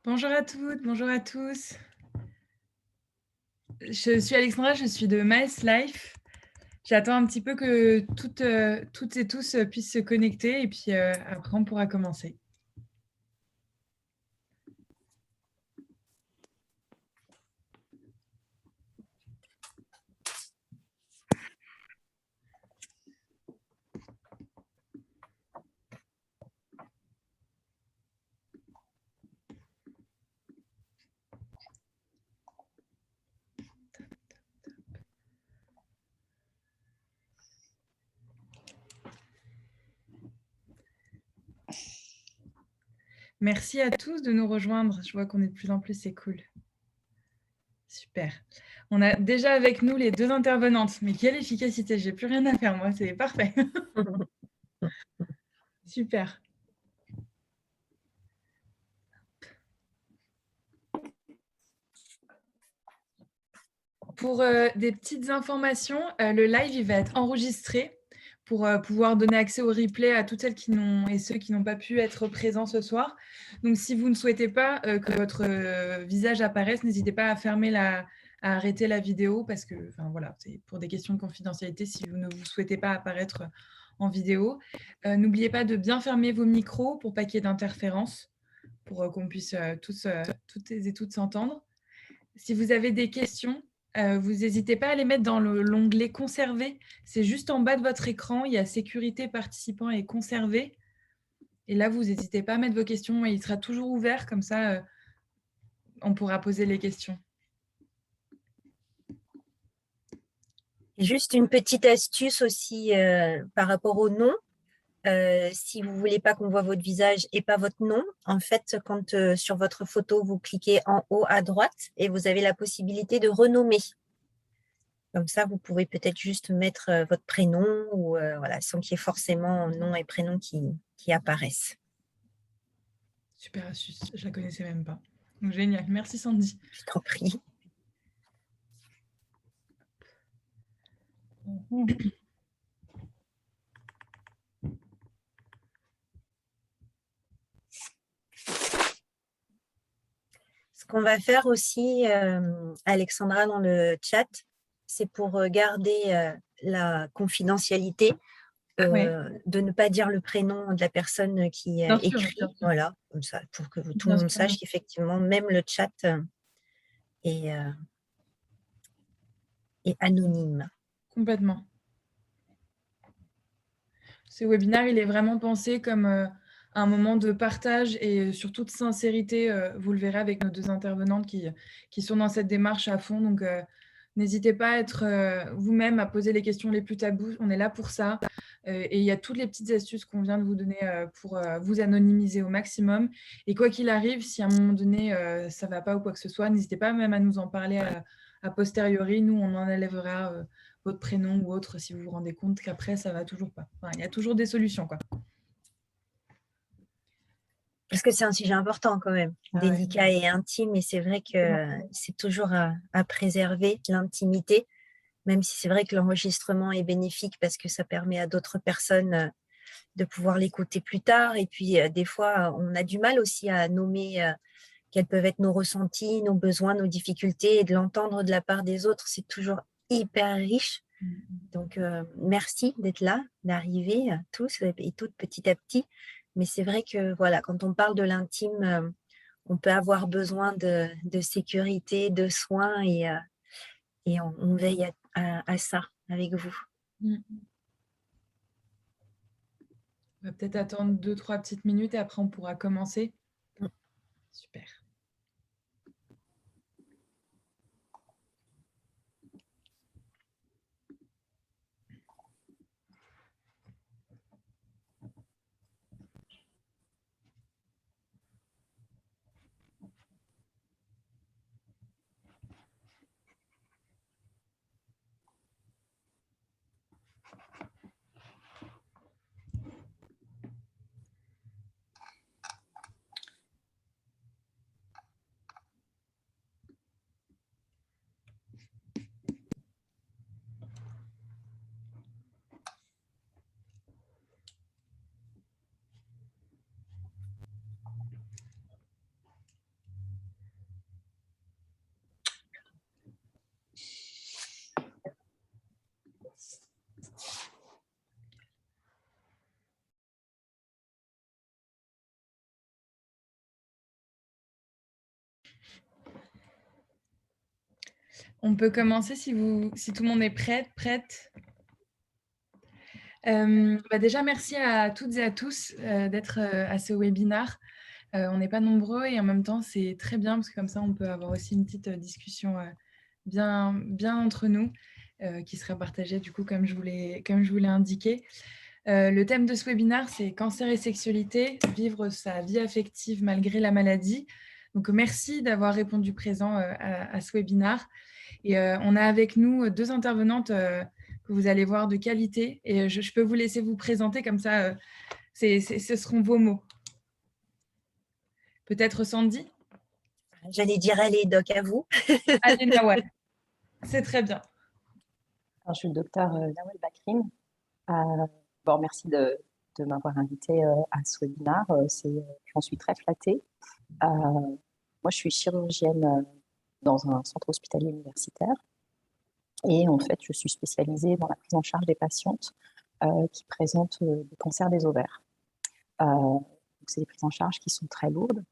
Bonjour à toutes, bonjour à tous. Je suis Alexandra, je suis de Maes Life. J'attends un petit peu que toutes et tous puissent se connecter et puis après on pourra commencer. Merci à tous de nous rejoindre. Je vois qu'on est de plus en plus, c'est cool. Super. On a déjà avec nous les deux intervenantes. Mais quelle efficacité, j'ai plus rien à faire moi, c'est parfait. Super. Pour des petites informations, le live il va être enregistré pour pouvoir donner accès au replay à toutes celles et ceux qui n'ont pas pu être présents ce soir. Donc, si vous ne souhaitez pas que votre visage apparaisse, n'hésitez pas à arrêter la vidéo parce que, enfin voilà, c'est pour des questions de confidentialité si vous ne vous souhaitez pas apparaître en vidéo. N'oubliez pas de bien fermer vos micros pour pas qu'il y ait d'interférence, pour qu'on puisse toutes et toutes s'entendre. Si vous avez des questions, vous n'hésitez pas à les mettre dans l'onglet Conserver. C'est juste en bas de votre écran, il y a Sécurité, participants et Conserver. Et là, vous n'hésitez pas à mettre vos questions et il sera toujours ouvert, comme ça, on pourra poser les questions. Juste une petite astuce aussi par rapport au nom. Si vous voulez pas qu'on voit votre visage et pas votre nom, en fait, quand sur votre photo, vous cliquez en haut à droite et vous avez la possibilité de renommer. Comme ça, vous pouvez peut-être juste mettre votre prénom ou voilà, sans qu'il y ait forcément nom et prénom qui apparaissent. Super astuce, je ne la connaissais même pas. Donc, génial, merci Sandy. Je t'en prie. Ce qu'on va faire aussi, Alexandra, dans le chat, c'est pour garder la confidentialité, Oui, de ne pas dire le prénom de la personne qui bien sûr, bien écrit, sûr. voilà, comme ça, pour que tout le Bien monde sûr. sache qu'effectivement, même le chat est, est anonyme. Complètement. Ce webinaire, il est vraiment pensé comme un moment de partage et surtout de sincérité. Vous le verrez avec nos deux intervenantes qui sont dans cette démarche à fond. Donc, n'hésitez pas à être vous-même, à poser les questions les plus tabous. On est là pour ça. Et il y a toutes les petites astuces qu'on vient de vous donner pour vous anonymiser au maximum. Et quoi qu'il arrive, si à un moment donné, ça ne va pas ou quoi que ce soit, n'hésitez pas même à nous en parler a posteriori. Nous, on en enlèvera votre prénom ou autre si vous vous rendez compte qu'après, ça ne va toujours pas. Enfin, il y a toujours des solutions, quoi. Parce que c'est un sujet important quand même, Ah ouais. délicat et intime, et c'est vrai que c'est toujours à préserver l'intimité, même si c'est vrai que l'enregistrement est bénéfique parce que ça permet à d'autres personnes de pouvoir l'écouter plus tard. Et puis, des fois, on a du mal aussi à nommer quels peuvent être nos ressentis, nos besoins, nos difficultés, et de l'entendre de la part des autres, c'est toujours hyper riche. Donc, merci d'être là, d'arriver tous et toutes petit à petit. Mais c'est vrai que voilà, quand on parle de l'intime, on peut avoir besoin de sécurité, de soins, et on veille à ça avec vous. On va peut-être attendre 2-3 petites minutes et après, on pourra commencer. Super. On peut commencer si tout le monde est prête. Déjà, merci à toutes et à tous d'être à ce webinaire. On n'est pas nombreux et en même temps, c'est très bien parce que comme ça, on peut avoir aussi une petite discussion bien entre nous qui sera partagée du coup comme je vous l'ai indiqué. Le thème de ce webinaire, c'est cancer et sexualité, vivre sa vie affective malgré la maladie. Donc, merci d'avoir répondu présent à ce webinaire. Et on a avec nous 2 intervenantes que vous allez voir de qualité. Et je peux vous laisser vous présenter comme ça, ce seront vos mots. Peut-être Sandy? J'allais dire, allez, Doc, à vous. Allez, Nawal. C'est très bien. Alors, je suis le docteur Nawal Bakrim. Merci de m'avoir invité à ce webinaire. J'en suis très flattée. Moi, je suis chirurgienne dans un centre hospitalier universitaire. Et en fait, je suis spécialisée dans la prise en charge des patientes qui présentent des cancers des ovaires. C'est des prises en charge qui sont très lourdes,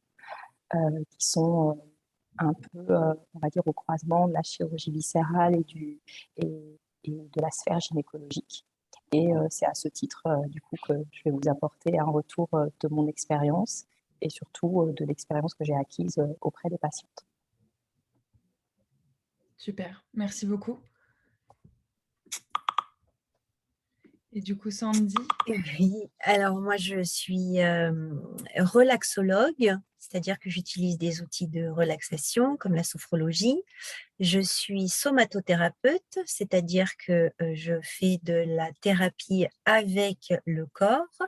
qui sont un peu, on va dire, au croisement de la chirurgie viscérale et de la sphère gynécologique. Et c'est à ce titre, du coup, que je vais vous apporter un retour de mon expérience et surtout de l'expérience que j'ai acquise auprès des patientes. Super, merci beaucoup. Et du coup, Sandy? Oui, alors moi je suis relaxologue, c'est-à-dire que j'utilise des outils de relaxation comme la sophrologie. Je suis somatothérapeute, c'est-à-dire que je fais de la thérapie avec le corps.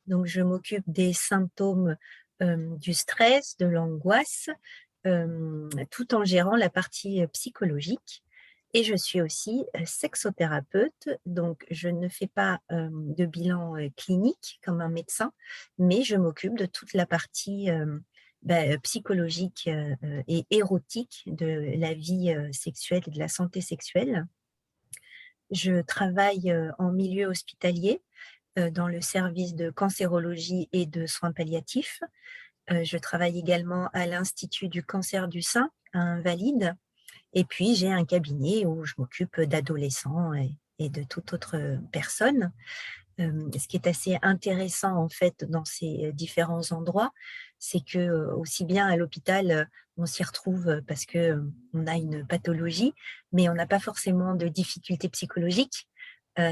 Donc je m'occupe des symptômes du stress, de l'angoisse, tout en gérant la partie psychologique. Et je suis aussi sexothérapeute, donc je ne fais pas de bilan clinique comme un médecin, mais je m'occupe de toute la partie psychologique et érotique de la vie sexuelle et de la santé sexuelle. Je travaille en milieu hospitalier dans le service de cancérologie et de soins palliatifs. Je travaille également à l'Institut du cancer du sein à Invalides. Et puis, j'ai un cabinet où je m'occupe d'adolescents et de toute autre personne. Ce qui est assez intéressant, en fait, dans ces différents endroits, c'est que aussi bien à l'hôpital, on s'y retrouve parce qu'on a une pathologie, mais on n'a pas forcément de difficultés psychologiques.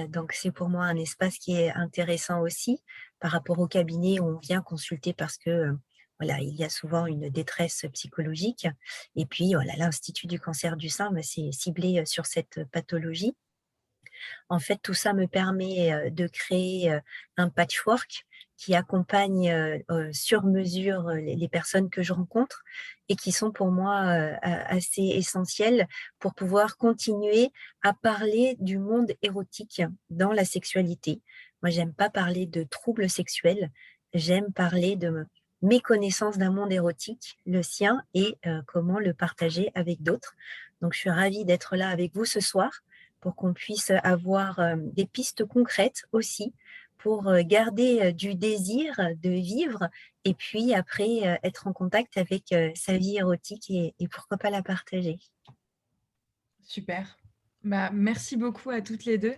Donc, c'est pour moi un espace qui est intéressant aussi par rapport au cabinet où on vient consulter parce que voilà, il y a souvent une détresse psychologique. Et puis, voilà, l'Institut du cancer du sein, c'est ciblé sur cette pathologie. En fait, tout ça me permet de créer un patchwork qui accompagne sur mesure les personnes que je rencontre et qui sont pour moi assez essentielles pour pouvoir continuer à parler du monde érotique dans la sexualité. Moi, j'aime pas parler de troubles sexuels, j'aime parler de mes connaissances d'un monde érotique, le sien, et comment le partager avec d'autres. Donc, je suis ravie d'être là avec vous ce soir pour qu'on puisse avoir des pistes concrètes aussi pour garder du désir de vivre et puis après être en contact avec sa vie érotique et pourquoi pas la partager. Super. Merci beaucoup à toutes les deux.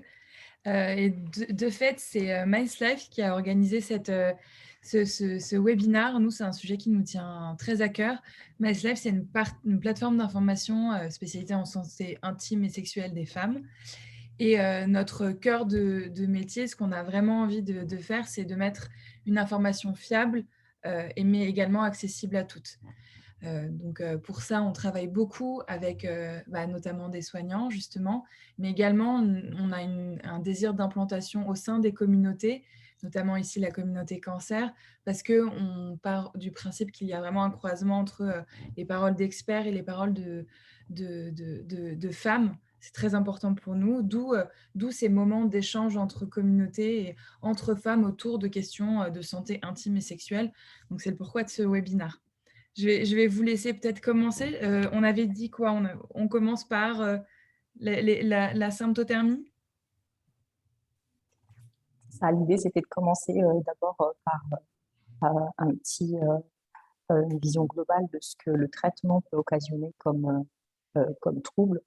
Et de fait, c'est Mice Life qui a organisé ce webinaire. Nous, c'est un sujet qui nous tient très à cœur. Mice Life, c'est une plateforme d'information spécialisée en santé intime et sexuelle des femmes. Et notre cœur de métier, ce qu'on a vraiment envie de faire, c'est de mettre une information fiable, mais également accessible à toutes. Donc pour ça, on travaille beaucoup avec notamment des soignants, justement, mais également, on a un désir d'implantation au sein des communautés, notamment ici la communauté cancer, parce qu'on part du principe qu'il y a vraiment un croisement entre les paroles d'experts et les paroles de femmes. C'est très important pour nous, d'où ces moments d'échange entre communautés et entre femmes autour de questions de santé intime et sexuelle. Donc c'est le pourquoi de ce webinaire. Je vais vous laisser peut-être commencer. On avait dit quoi? On commence par la symptothermie? L'idée, c'était de commencer d'abord par une vision globale de ce que le traitement peut occasionner comme trouble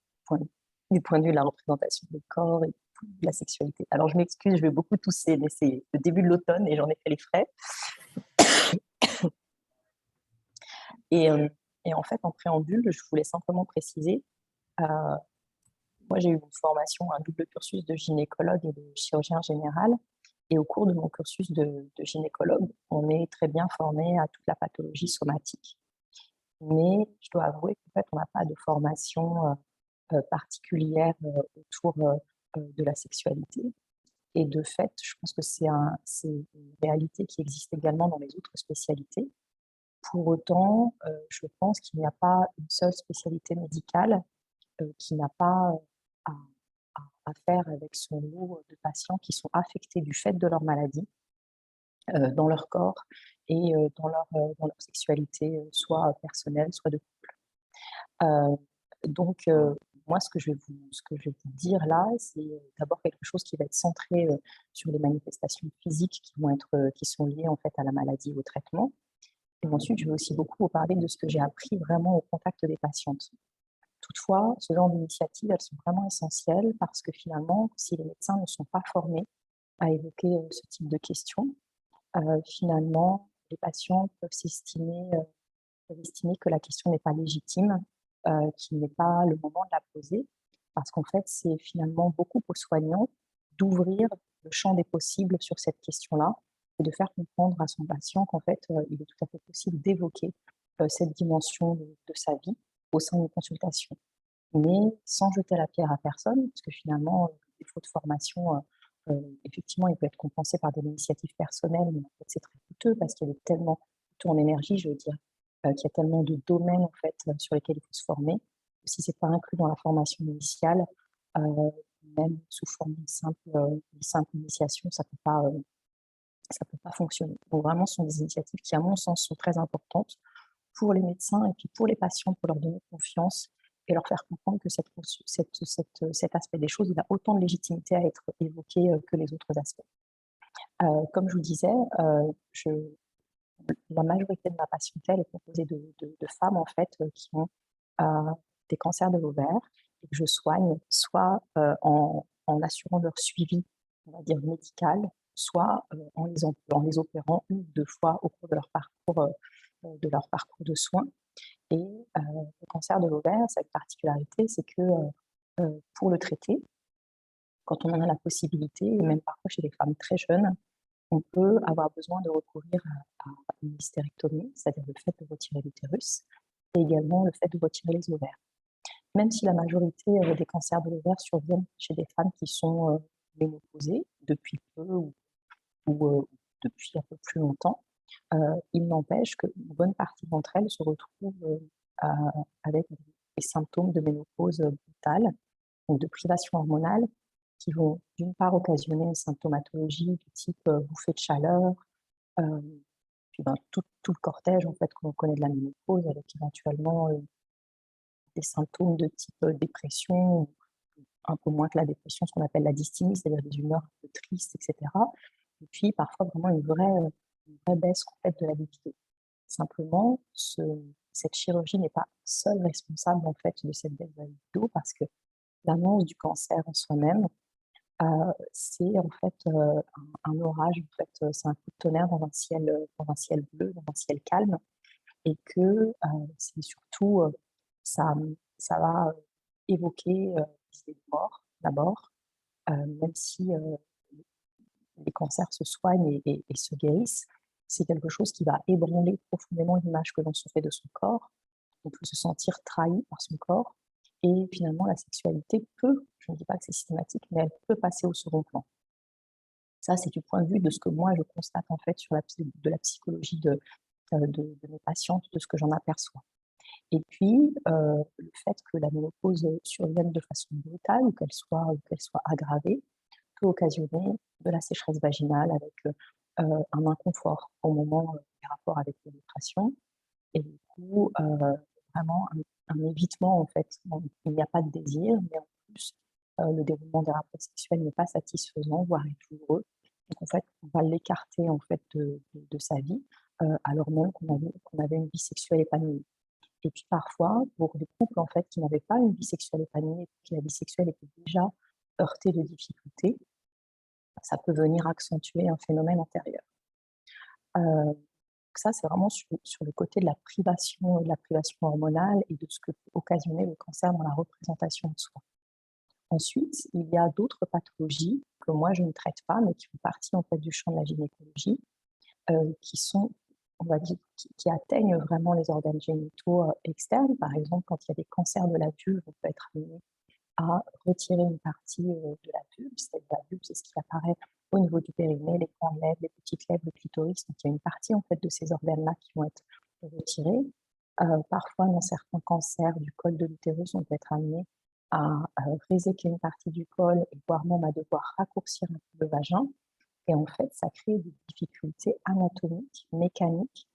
du point de vue de la représentation du corps et de la sexualité. Alors, je m'excuse, je vais beaucoup tousser, mais c'est le début de l'automne et j'en ai fait les frais. Et, et en fait, en préambule, je voulais simplement préciser, moi j'ai eu une formation, un double cursus de gynécologue et de chirurgien général. Et au cours de mon cursus de gynécologue, on est très bien formé à toute la pathologie somatique. Mais je dois avouer qu'en fait, on n'a pas de formation particulière autour de la sexualité. Et de fait, je pense que c'est une réalité qui existe également dans les autres spécialités. Pour autant, je pense qu'il n'y a pas une seule spécialité médicale qui n'a pas à faire avec son lot de patients qui sont affectés du fait de leur maladie dans leur corps et dans leur sexualité, soit personnelle, soit de couple. Donc, moi, ce que je vais vous dire là, c'est d'abord quelque chose qui va être centré sur les manifestations physiques qui sont liées en fait à la maladie et au traitement. Et ensuite, je vais aussi beaucoup vous parler de ce que j'ai appris vraiment au contact des patientes. Toutefois, ce genre d'initiatives, elles sont vraiment essentielles parce que finalement, si les médecins ne sont pas formés à évoquer ce type de questions, finalement, les patients peuvent estimer que la question n'est pas légitime, qu'il n'est pas le moment de la poser, parce qu'en fait, c'est finalement beaucoup aux soignants d'ouvrir le champ des possibles sur cette question-là et de faire comprendre à son patient qu'en fait, il est tout à fait possible d'évoquer cette dimension de sa vie au sein d'une consultation, mais sans jeter la pierre à personne, parce que finalement, le défaut de formation, effectivement, il peut être compensé par des initiatives personnelles, mais en fait, c'est très coûteux parce qu'il y a tellement coûteux en énergie, je veux dire, qu'il y a tellement de domaines en fait sur lesquels il faut se former. Si c'est pas inclus dans la formation initiale, même sous forme d'une simple initiation, ça peut pas fonctionner. Donc vraiment, ce sont des initiatives qui, à mon sens, sont très importantes pour les médecins et puis pour les patients, pour leur donner confiance et leur faire comprendre que cet aspect des choses, il a autant de légitimité à être évoqué que les autres aspects. Comme je vous disais, la majorité de ma patientèle est composée de femmes en fait qui ont des cancers de l'ovaire et que je soigne soit en assurant leur suivi, on va dire médical, soit en les opérant une ou deux fois au cours de leur parcours de soins. Et le cancer de l'ovaire, cette particularité, c'est que pour le traiter, quand on en a la possibilité, et même parfois chez les femmes très jeunes, on peut avoir besoin de recourir à une hystérectomie, c'est-à-dire le fait de retirer l'utérus, et également le fait de retirer les ovaires. Même si la majorité des cancers de l'ovaire surviennent chez des femmes qui sont ménopausées depuis peu ou depuis un peu plus longtemps, il n'empêche qu'une bonne partie d'entre elles se retrouvent avec des symptômes de ménopause brutale, donc de privation hormonale, qui vont d'une part occasionner une symptomatologie du type bouffée de chaleur, puis tout le cortège en fait qu'on connaît de la ménopause, avec éventuellement des symptômes de type dépression, un peu moins que la dépression, ce qu'on appelle la dysthymie, c'est-à-dire des humeurs un peu tristes, etc. Et puis parfois vraiment une vraie baisse en fait, de la libido. Simplement, cette chirurgie n'est pas seule responsable en fait de cette baisse de la libido, parce que l'annonce du cancer en soi-même, c'est en fait un orage, en fait, c'est un coup de tonnerre dans un ciel bleu, dans un ciel calme, et que c'est surtout ça, ça va évoquer l'idée de mort d'abord, même si les cancers se soignent et se guérissent, c'est quelque chose qui va ébranler profondément l'image que l'on se fait de son corps. On peut se sentir trahi par son corps et finalement la sexualité peut, je ne dis pas que c'est systématique, mais elle peut passer au second plan. Ça, c'est du point de vue de ce que moi je constate en fait sur de la psychologie de mes patientes, de ce que j'en aperçois. Et puis, le fait que la ménopause survienne de façon brutale ou qu'elle soit aggravée peut occasionner de la sécheresse vaginale avec un inconfort au moment des rapports avec pénétration et du coup, vraiment un évitement en fait. Bon, il n'y a pas de désir, mais en plus, le déroulement des rapports sexuels n'est pas satisfaisant, voire est douloureux. Donc en fait, on va l'écarter en fait de sa vie, alors même qu'on avait une vie sexuelle épanouie. Et puis parfois, pour des couples en fait qui n'avaient pas une vie sexuelle épanouie, qui la vie sexuelle était déjà heurtée de difficultés, ça peut venir accentuer un phénomène antérieur. Ça, c'est vraiment sur le côté de la privation hormonale et de ce que peut occasionner le cancer dans la représentation de soi. Ensuite, il y a d'autres pathologies que moi je ne traite pas, mais qui font partie en fait du champ de la gynécologie, qui sont, on va dire, qui atteignent vraiment les organes génitaux externes. Par exemple, quand il y a des cancers de la vulve, on peut être amené à retirer une partie de la vulve. La vulve, c'est ce qui apparaît au niveau du périnée, les grandes lèvres, les petites lèvres, le clitoris. Donc, il y a une partie en fait de ces organes-là qui vont être retirés. Parfois, dans certains cancers du col de l'utérus, on peut être amené à réséquer une partie du col et voire même à devoir raccourcir un peu le vagin. Et en fait, ça crée des difficultés anatomiques, mécaniques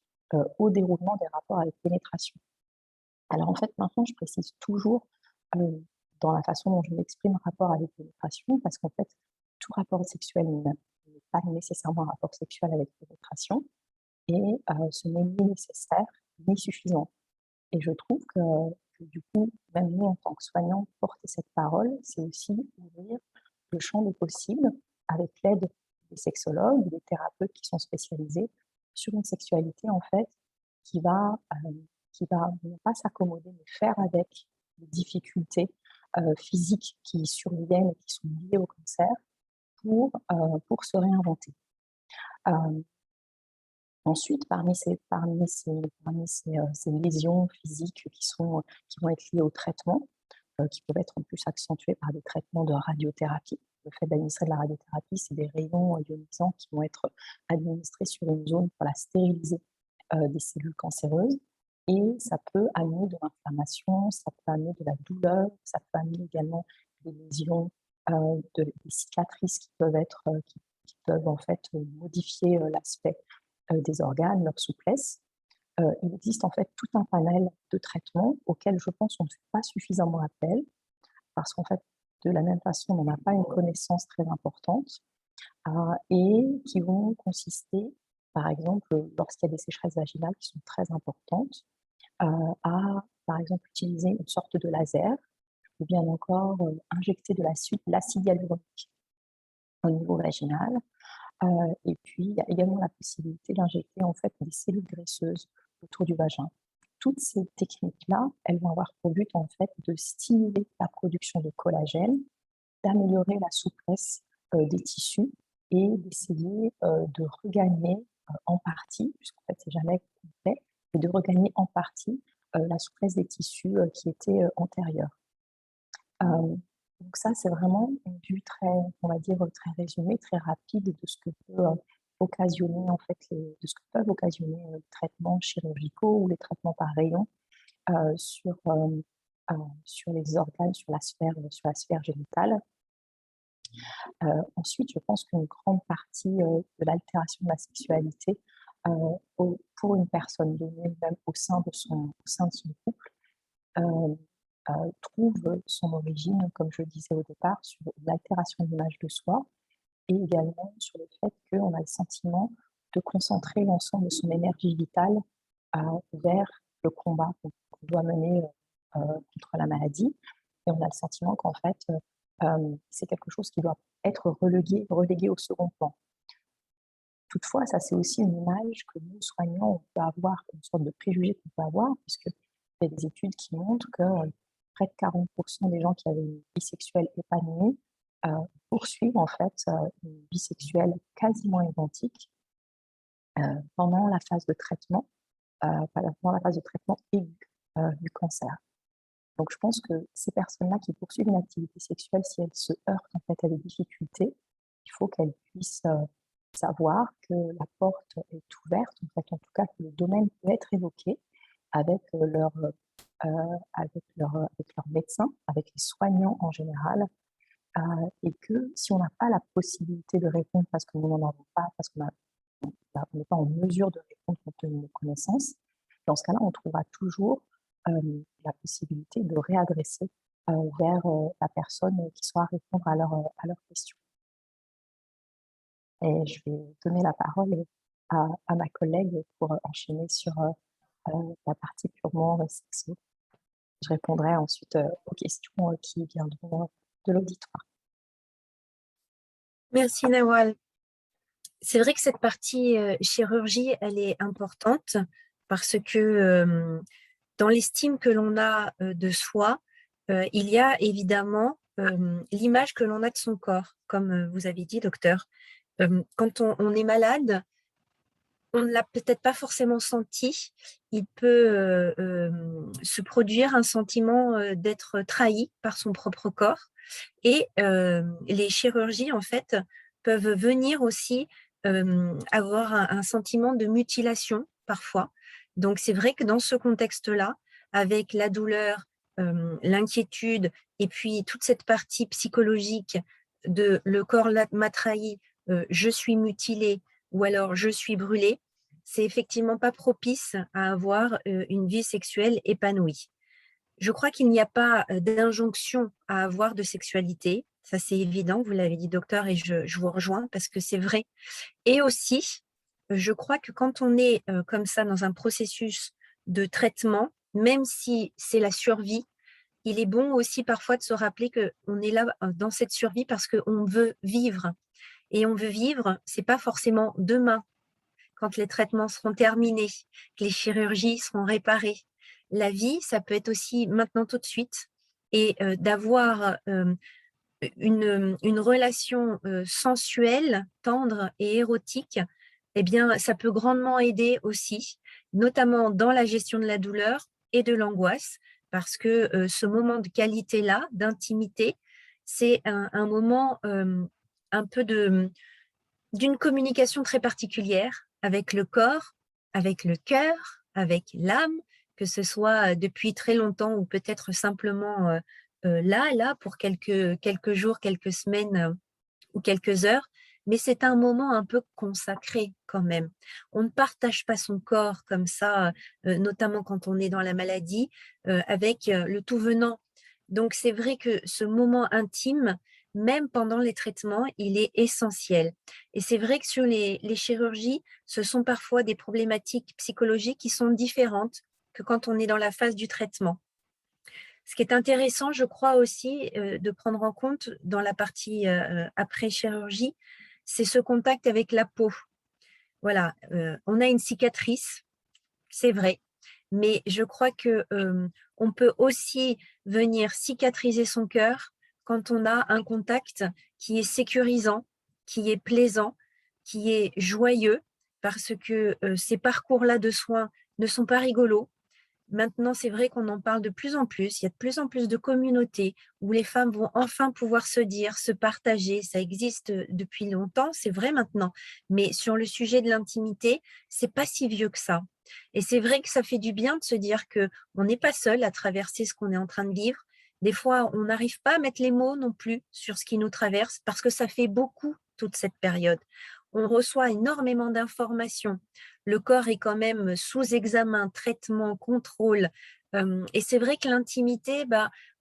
au déroulement des rapports avec pénétration. Alors en fait, maintenant, je précise toujours dans la façon dont je m'exprime rapport avec pénétration, parce qu'en fait, tout rapport sexuel n'est pas nécessairement un rapport sexuel avec pénétration, et ce n'est ni nécessaire ni suffisant. Et je trouve que du coup, même nous, en tant que soignants, porter cette parole, c'est aussi ouvrir le champ des possibles avec l'aide des sexologues, des thérapeutes qui sont spécialisés sur une sexualité, en fait, qui va, qui va non pas s'accommoder, mais faire avec les difficultés physiques qui surviennent et qui sont liées au cancer pour se réinventer. Ensuite, ces lésions physiques qui vont être liées au traitement, qui peuvent être en plus accentuées par des traitements de radiothérapie. Le fait d'administrer de la radiothérapie, c'est des rayons ionisants qui vont être administrés sur une zone pour la stériliser des cellules cancéreuses. Et ça peut amener de l'inflammation, ça peut amener de la douleur, ça peut amener également des lésions, des cicatrices qui peuvent en fait modifier l'aspect des organes, leur souplesse. Il existe en fait tout un panel de traitements auxquels je pense on ne fait pas suffisamment appel, parce qu'en fait, de la même façon, on n'a pas une connaissance très importante, et qui vont consister, par exemple, lorsqu'il y a des sécheresses vaginales qui sont très importantes, à, par exemple, utiliser une sorte de laser, ou bien encore injecter de l'acide hyaluronique au niveau vaginal. Et puis, il y a également la possibilité d'injecter en fait des cellules graisseuses autour du vagin. Toutes ces techniques-là, elles vont avoir pour but en fait de stimuler la production de collagène, d'améliorer la souplesse des tissus et d'essayer de regagner en partie, puisqu'en fait c'est jamais complet, mais de regagner en partie la souplesse des tissus qui étaient antérieurs. Donc ça, c'est vraiment une vue très, on va dire, très résumée, très rapide de ce que peut occasionner, en fait, de ce que peuvent occasionner les traitements chirurgicaux ou les traitements par rayon euh, sur, euh, sur les organes, sur la sphère génitale. Ensuite, je pense qu'une grande partie de l'altération de la sexualité pour une personne donnée, même au sein de son couple, trouve son origine, comme je le disais au départ, sur l'altération de l'image de soi et également sur le fait qu'on a le sentiment de concentrer l'ensemble de son énergie vitale vers le combat qu'on doit mener contre la maladie. Et on a le sentiment qu'en fait, c'est quelque chose qui doit être relégué au second plan. Toutefois, ça c'est aussi une image que nous, soignants, on peut avoir, une sorte de préjugé qu'on peut avoir, puisqu'il y a des études qui montrent que près de 40% des gens qui avaient une vie sexuelle épanouie poursuivent en fait une vie sexuelle quasiment identique pendant la phase de traitement, pendant la phase de traitement aigu du cancer. Donc je pense que ces personnes-là qui poursuivent une activité sexuelle, si elles se heurtent en fait à des difficultés, il faut qu'elles puissent savoir que la porte est ouverte, en fait, en tout cas que le domaine peut être évoqué avec avec leur médecin, avec les soignants en général, et que si on n'a pas la possibilité de répondre parce que nous n'en avons pas, parce qu'on n'est pas en mesure de répondre compte tenu de nos connaissances, dans ce cas-là, on trouvera toujours la possibilité de réadresser vers la personne qui saura répondre à leurs questions. Et je vais donner la parole à ma collègue pour enchaîner sur la partie purement sexo. Je répondrai ensuite aux questions qui viendront de l'auditoire. Merci Nawal. C'est vrai que cette partie chirurgie, elle est importante parce que dans l'estime que l'on a de soi, il y a évidemment l'image que l'on a de son corps, comme vous avez dit, docteur. Quand on est malade, on ne l'a peut-être pas forcément senti. Il peut se produire un sentiment d'être trahi par son propre corps. Et les chirurgies, en fait, peuvent venir aussi avoir un sentiment de mutilation parfois. Donc, c'est vrai que dans ce contexte-là, avec la douleur, l'inquiétude et puis toute cette partie psychologique de le corps m'a trahi, je suis mutilée ou alors je suis brûlée, c'est effectivement pas propice à avoir une vie sexuelle épanouie. Je crois qu'il n'y a pas d'injonction à avoir de sexualité. Ça, c'est évident, vous l'avez dit, docteur, et je vous rejoins parce que c'est vrai. Et aussi, je crois que quand on est comme ça dans un processus de traitement, même si c'est la survie, il est bon aussi parfois de se rappeler qu'on est là dans cette survie parce qu'on veut vivre. Et on veut vivre, c'est pas forcément demain, quand les traitements seront terminés, que les chirurgies seront réparées. La vie, ça peut être aussi maintenant tout de suite et d'avoir une relation sensuelle, tendre et érotique, eh bien, ça peut grandement aider aussi, notamment dans la gestion de la douleur et de l'angoisse, parce que ce moment de qualité-là, d'intimité, c'est un moment un peu d'une communication très particulière avec le corps, avec le cœur, avec l'âme, que ce soit depuis très longtemps ou peut-être simplement là, pour quelques jours, quelques semaines ou quelques heures, mais c'est un moment un peu consacré quand même. On ne partage pas son corps comme ça, notamment quand on est dans la maladie, avec le tout venant. Donc c'est vrai que ce moment intime, même pendant les traitements, il est essentiel. Et c'est vrai que sur les chirurgies, ce sont parfois des problématiques psychologiques qui sont différentes que quand on est dans la phase du traitement. Ce qui est intéressant, je crois aussi, de prendre en compte dans la partie après-chirurgie, c'est ce contact avec la peau. Voilà, on a une cicatrice, c'est vrai, mais je crois que on peut aussi venir cicatriser son cœur quand on a un contact qui est sécurisant, qui est plaisant, qui est joyeux, parce que ces parcours-là de soins ne sont pas rigolos. Maintenant, c'est vrai qu'on en parle de plus en plus. Il y a de plus en plus de communautés où les femmes vont enfin pouvoir se dire, se partager. Ça existe depuis longtemps, c'est vrai maintenant. Mais sur le sujet de l'intimité, c'est pas si vieux que ça. Et c'est vrai que ça fait du bien de se dire que on n'est pas seul à traverser ce qu'on est en train de vivre. Des fois, on n'arrive pas à mettre les mots non plus sur ce qui nous traverse parce que ça fait beaucoup toute cette période. On reçoit énormément d'informations. Le corps est quand même sous examen, traitement, contrôle. Et c'est vrai que l'intimité,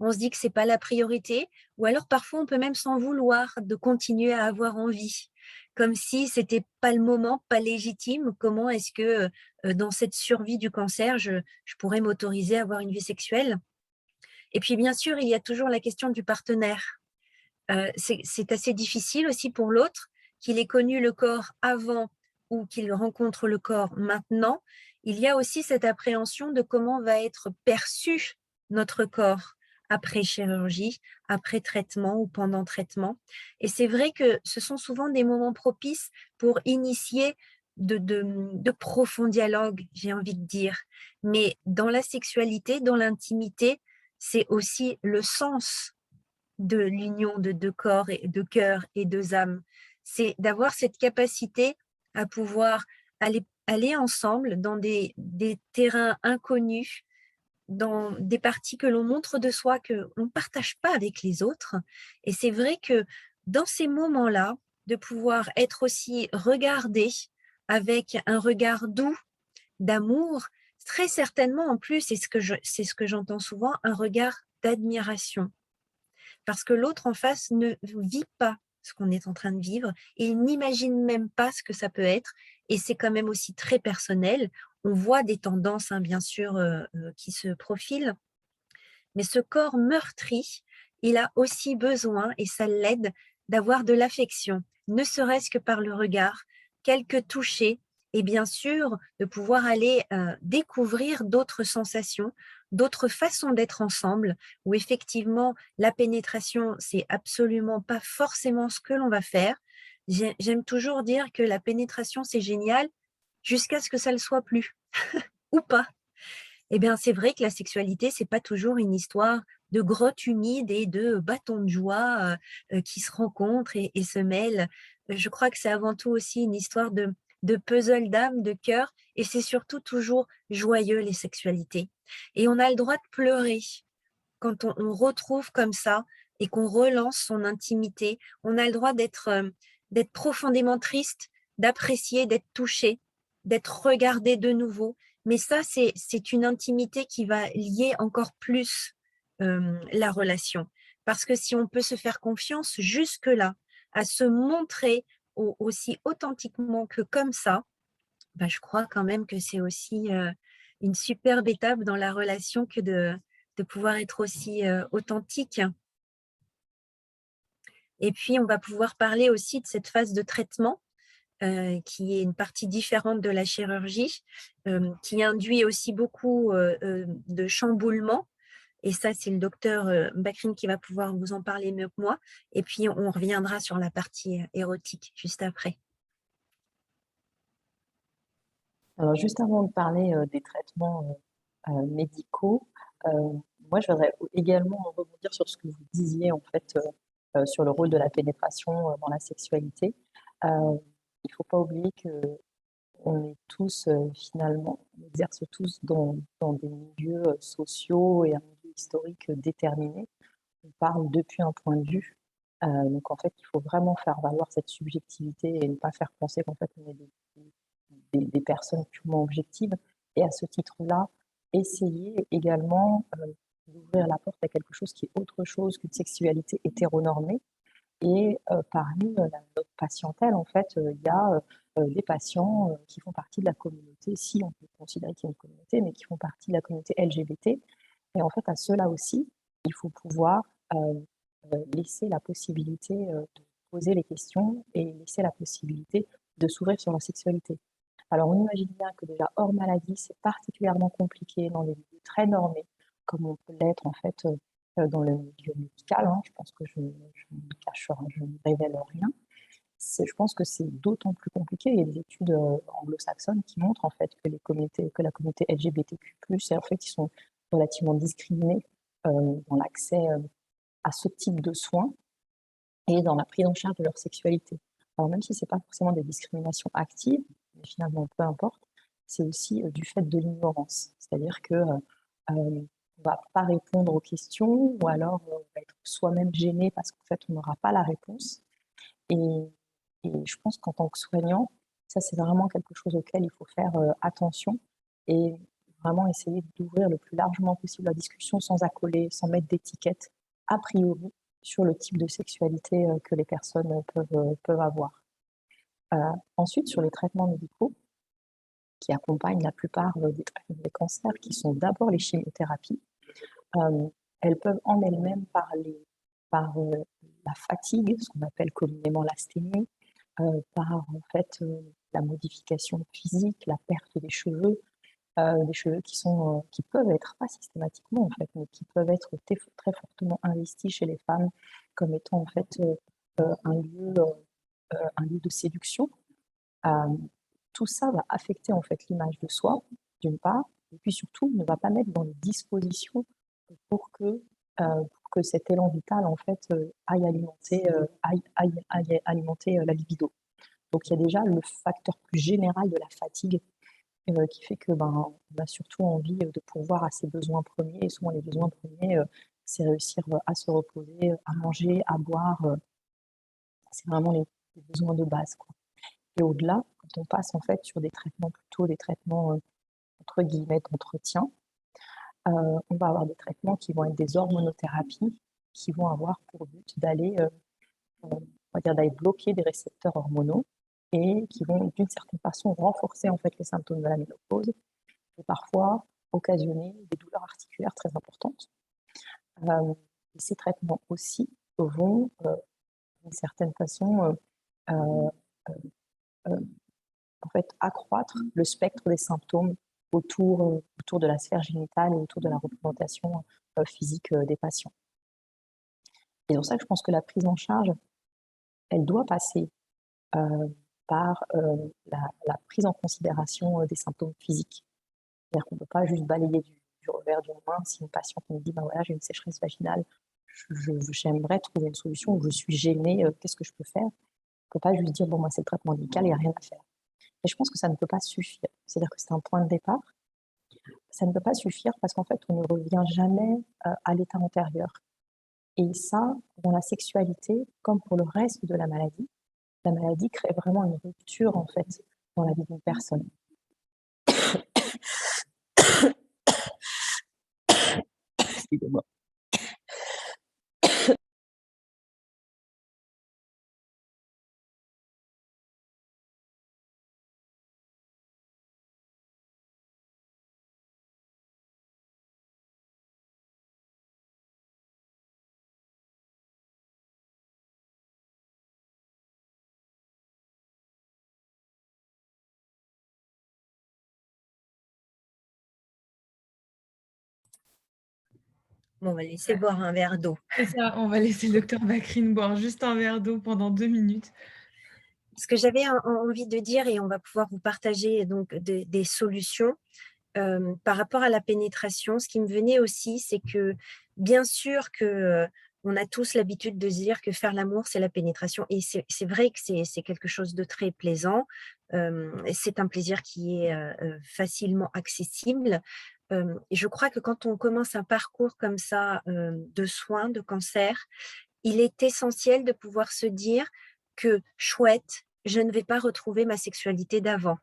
on se dit que c'est pas la priorité, ou alors parfois on peut même s'en vouloir de continuer à avoir envie, comme si c'était pas le moment, pas légitime. Comment est-ce que dans cette survie du cancer, je pourrais m'autoriser à avoir une vie sexuelle? Et puis bien sûr, il y a toujours la question du partenaire. C'est assez difficile aussi pour l'autre, qu'il ait connu le corps avant ou qu'il rencontre le corps maintenant. Il y a aussi cette appréhension de comment va être perçu notre corps après chirurgie, après traitement ou pendant traitement. Et c'est vrai que ce sont souvent des moments propices pour initier de profonds dialogues, j'ai envie de dire. Mais dans la sexualité, dans l'intimité, c'est aussi le sens de l'union de deux corps et de cœur et deux âmes. C'est d'avoir cette capacité à pouvoir aller ensemble dans des terrains inconnus, dans des parties que l'on montre de soi, que l'on ne partage pas avec les autres. Et c'est vrai que dans ces moments-là, de pouvoir être aussi regardé avec un regard doux, d'amour, très certainement en plus, c'est ce que j'entends souvent, un regard d'admiration parce que l'autre en face ne vit pas ce qu'on est en train de vivre et il n'imagine même pas ce que ça peut être. Et c'est quand même aussi très personnel. on voit des tendances, hein, bien sûr, qui se profilent, mais ce corps meurtri, il a aussi besoin, et ça l'aide, d'avoir de l'affection, ne serait-ce que par le regard, quelques touchés, et bien sûr, de pouvoir aller découvrir d'autres sensations, d'autres façons d'être ensemble, où effectivement, la pénétration, c'est absolument pas forcément ce que l'on va faire. J'aime toujours dire que la pénétration, c'est génial, jusqu'à ce que ça ne le soit plus, ou pas. Eh bien, c'est vrai que la sexualité, c'est pas toujours une histoire de grotte humide et de bâtons de joie qui se rencontrent et se mêlent. Je crois que c'est avant tout aussi une histoire de puzzle d'âme, de cœur, et c'est surtout toujours joyeux, les sexualités. Et on a le droit de pleurer quand on retrouve comme ça et qu'on relance son intimité. On a le droit d'être profondément triste, d'apprécier, d'être touché, d'être regardé de nouveau. Mais ça, c'est une intimité qui va lier encore plus la relation. Parce que si on peut se faire confiance jusque-là, à se montrer aussi authentiquement que comme ça, bah, je crois quand même que c'est aussi une superbe étape dans la relation que de pouvoir être aussi authentique. Et puis, on va pouvoir parler aussi de cette phase de traitement qui est une partie différente de la chirurgie, qui induit aussi beaucoup de chamboulements. Et ça, c'est le docteur Bakrin qui va pouvoir vous en parler mieux que moi. Et puis, on reviendra sur la partie érotique juste après. Alors, juste avant de parler des traitements médicaux, euh, moi, je voudrais également rebondir sur ce que vous disiez, en fait, sur le rôle de la pénétration dans la sexualité. Euh, il ne faut pas oublier que on est tous, finalement, on exerce tous dans des milieux sociaux et un milieu historique déterminé. On parle depuis un point de vue. Donc, en fait, il faut vraiment faire valoir cette subjectivité et ne pas faire penser qu'en fait, on est des personnes purement objectives. Et à ce titre-là, essayer également d'ouvrir la porte à quelque chose qui est autre chose qu'une sexualité hétéronormée. Et parmi notre patientèle, en fait, il y a des patients qui font partie de la communauté, si on peut considérer qu'il y a une communauté, mais qui font partie de la communauté LGBT. Et en fait, à ceux-là aussi, il faut pouvoir laisser la possibilité de poser les questions et laisser la possibilité de s'ouvrir sur leur sexualité. Alors, on imagine bien que déjà, hors maladie, c'est particulièrement compliqué dans les milieux très normés, comme on peut l'être en fait dans le milieu médical. Hein. Je pense que je ne cache, je ne révèle rien. Je pense que c'est d'autant plus compliqué. Il y a des études anglo-saxonnes qui montrent en fait que la communauté LGBTQ+, en fait, ils sont relativement discriminés dans l'accès à ce type de soins et dans la prise en charge de leur sexualité. Alors même si ce n'est pas forcément des discriminations actives, mais finalement peu importe, c'est aussi du fait de l'ignorance. C'est-à-dire que ne va pas répondre aux questions ou alors on va être soi-même gêné parce qu'en fait on n'aura pas la réponse. Et, et je pense qu'en tant que soignant, ça c'est vraiment quelque chose auquel il faut faire attention et vraiment essayer d'ouvrir le plus largement possible la discussion sans accoler, sans mettre d'étiquette a priori sur le type de sexualité que les personnes peuvent avoir. Ensuite, sur les traitements médicaux qui accompagnent la plupart des traitements des cancers, qui sont d'abord les chimiothérapies, elles peuvent en elles-mêmes parler par la fatigue, ce qu'on appelle communément l'asthénie, par en fait la modification physique, la perte des cheveux qui peuvent être pas systématiquement en fait, mais qui peuvent être très fortement investis chez les femmes comme étant en fait un lieu de séduction. Tout ça va affecter en fait l'image de soi d'une part, et puis surtout ne va pas mettre dans les dispositions pour que cet élan vital en fait aille alimenter la libido. Donc il y a déjà le facteur plus général de la fatigue qui fait que on a surtout envie de pourvoir à ses besoins premiers. Et souvent, les besoins premiers, c'est réussir à se reposer, à manger, à boire. C'est vraiment les besoins de base, quoi. Et au-delà, quand on passe en fait sur des traitements plutôt des traitements entre guillemets d'entretien, on va avoir des traitements qui vont être des hormonothérapies, qui vont avoir pour but on va dire d'aller bloquer des récepteurs hormonaux et qui vont d'une certaine façon renforcer en fait les symptômes de la ménopause et parfois occasionner des douleurs articulaires très importantes. Et ces traitements aussi vont, d'une certaine façon, en fait, accroître le spectre des symptômes autour de la sphère génitale et autour de la représentation physique des patients. Et c'est pour ça que je pense que la prise en charge, elle doit passer par la prise en considération des symptômes physiques. C'est-à-dire qu'on ne peut pas juste balayer du revers d'une main si une patiente me dit ben voilà, j'ai une sécheresse vaginale, j'aimerais trouver une solution, ou je suis gênée, qu'est-ce que je peux faire? On ne peut pas juste dire bon, moi c'est le traitement médical, il n'y a rien à faire. Et je pense que ça ne peut pas suffire. C'est-à-dire que c'est un point de départ. Ça ne peut pas suffire parce qu'en fait, on ne revient jamais à l'état antérieur. Et ça, dans la sexualité, comme pour le reste de la maladie crée vraiment une rupture en fait dans la vie d'une personne. Excusez-moi. Bon, on va laisser boire un verre d'eau. C'est ça, on va laisser le docteur Bacrine boire juste un verre d'eau pendant 2 minutes. Ce que j'avais envie de dire, et on va pouvoir vous partager donc des solutions par rapport à la pénétration. Ce qui me venait aussi, c'est que bien sûr que on a tous l'habitude de se dire que faire l'amour, c'est la pénétration. Et c'est vrai que c'est quelque chose de très plaisant. C'est un plaisir qui est facilement accessible. Et je crois que quand on commence un parcours comme ça de soins, de cancer, il est essentiel de pouvoir se dire que chouette, je ne vais pas retrouver ma sexualité d'avant.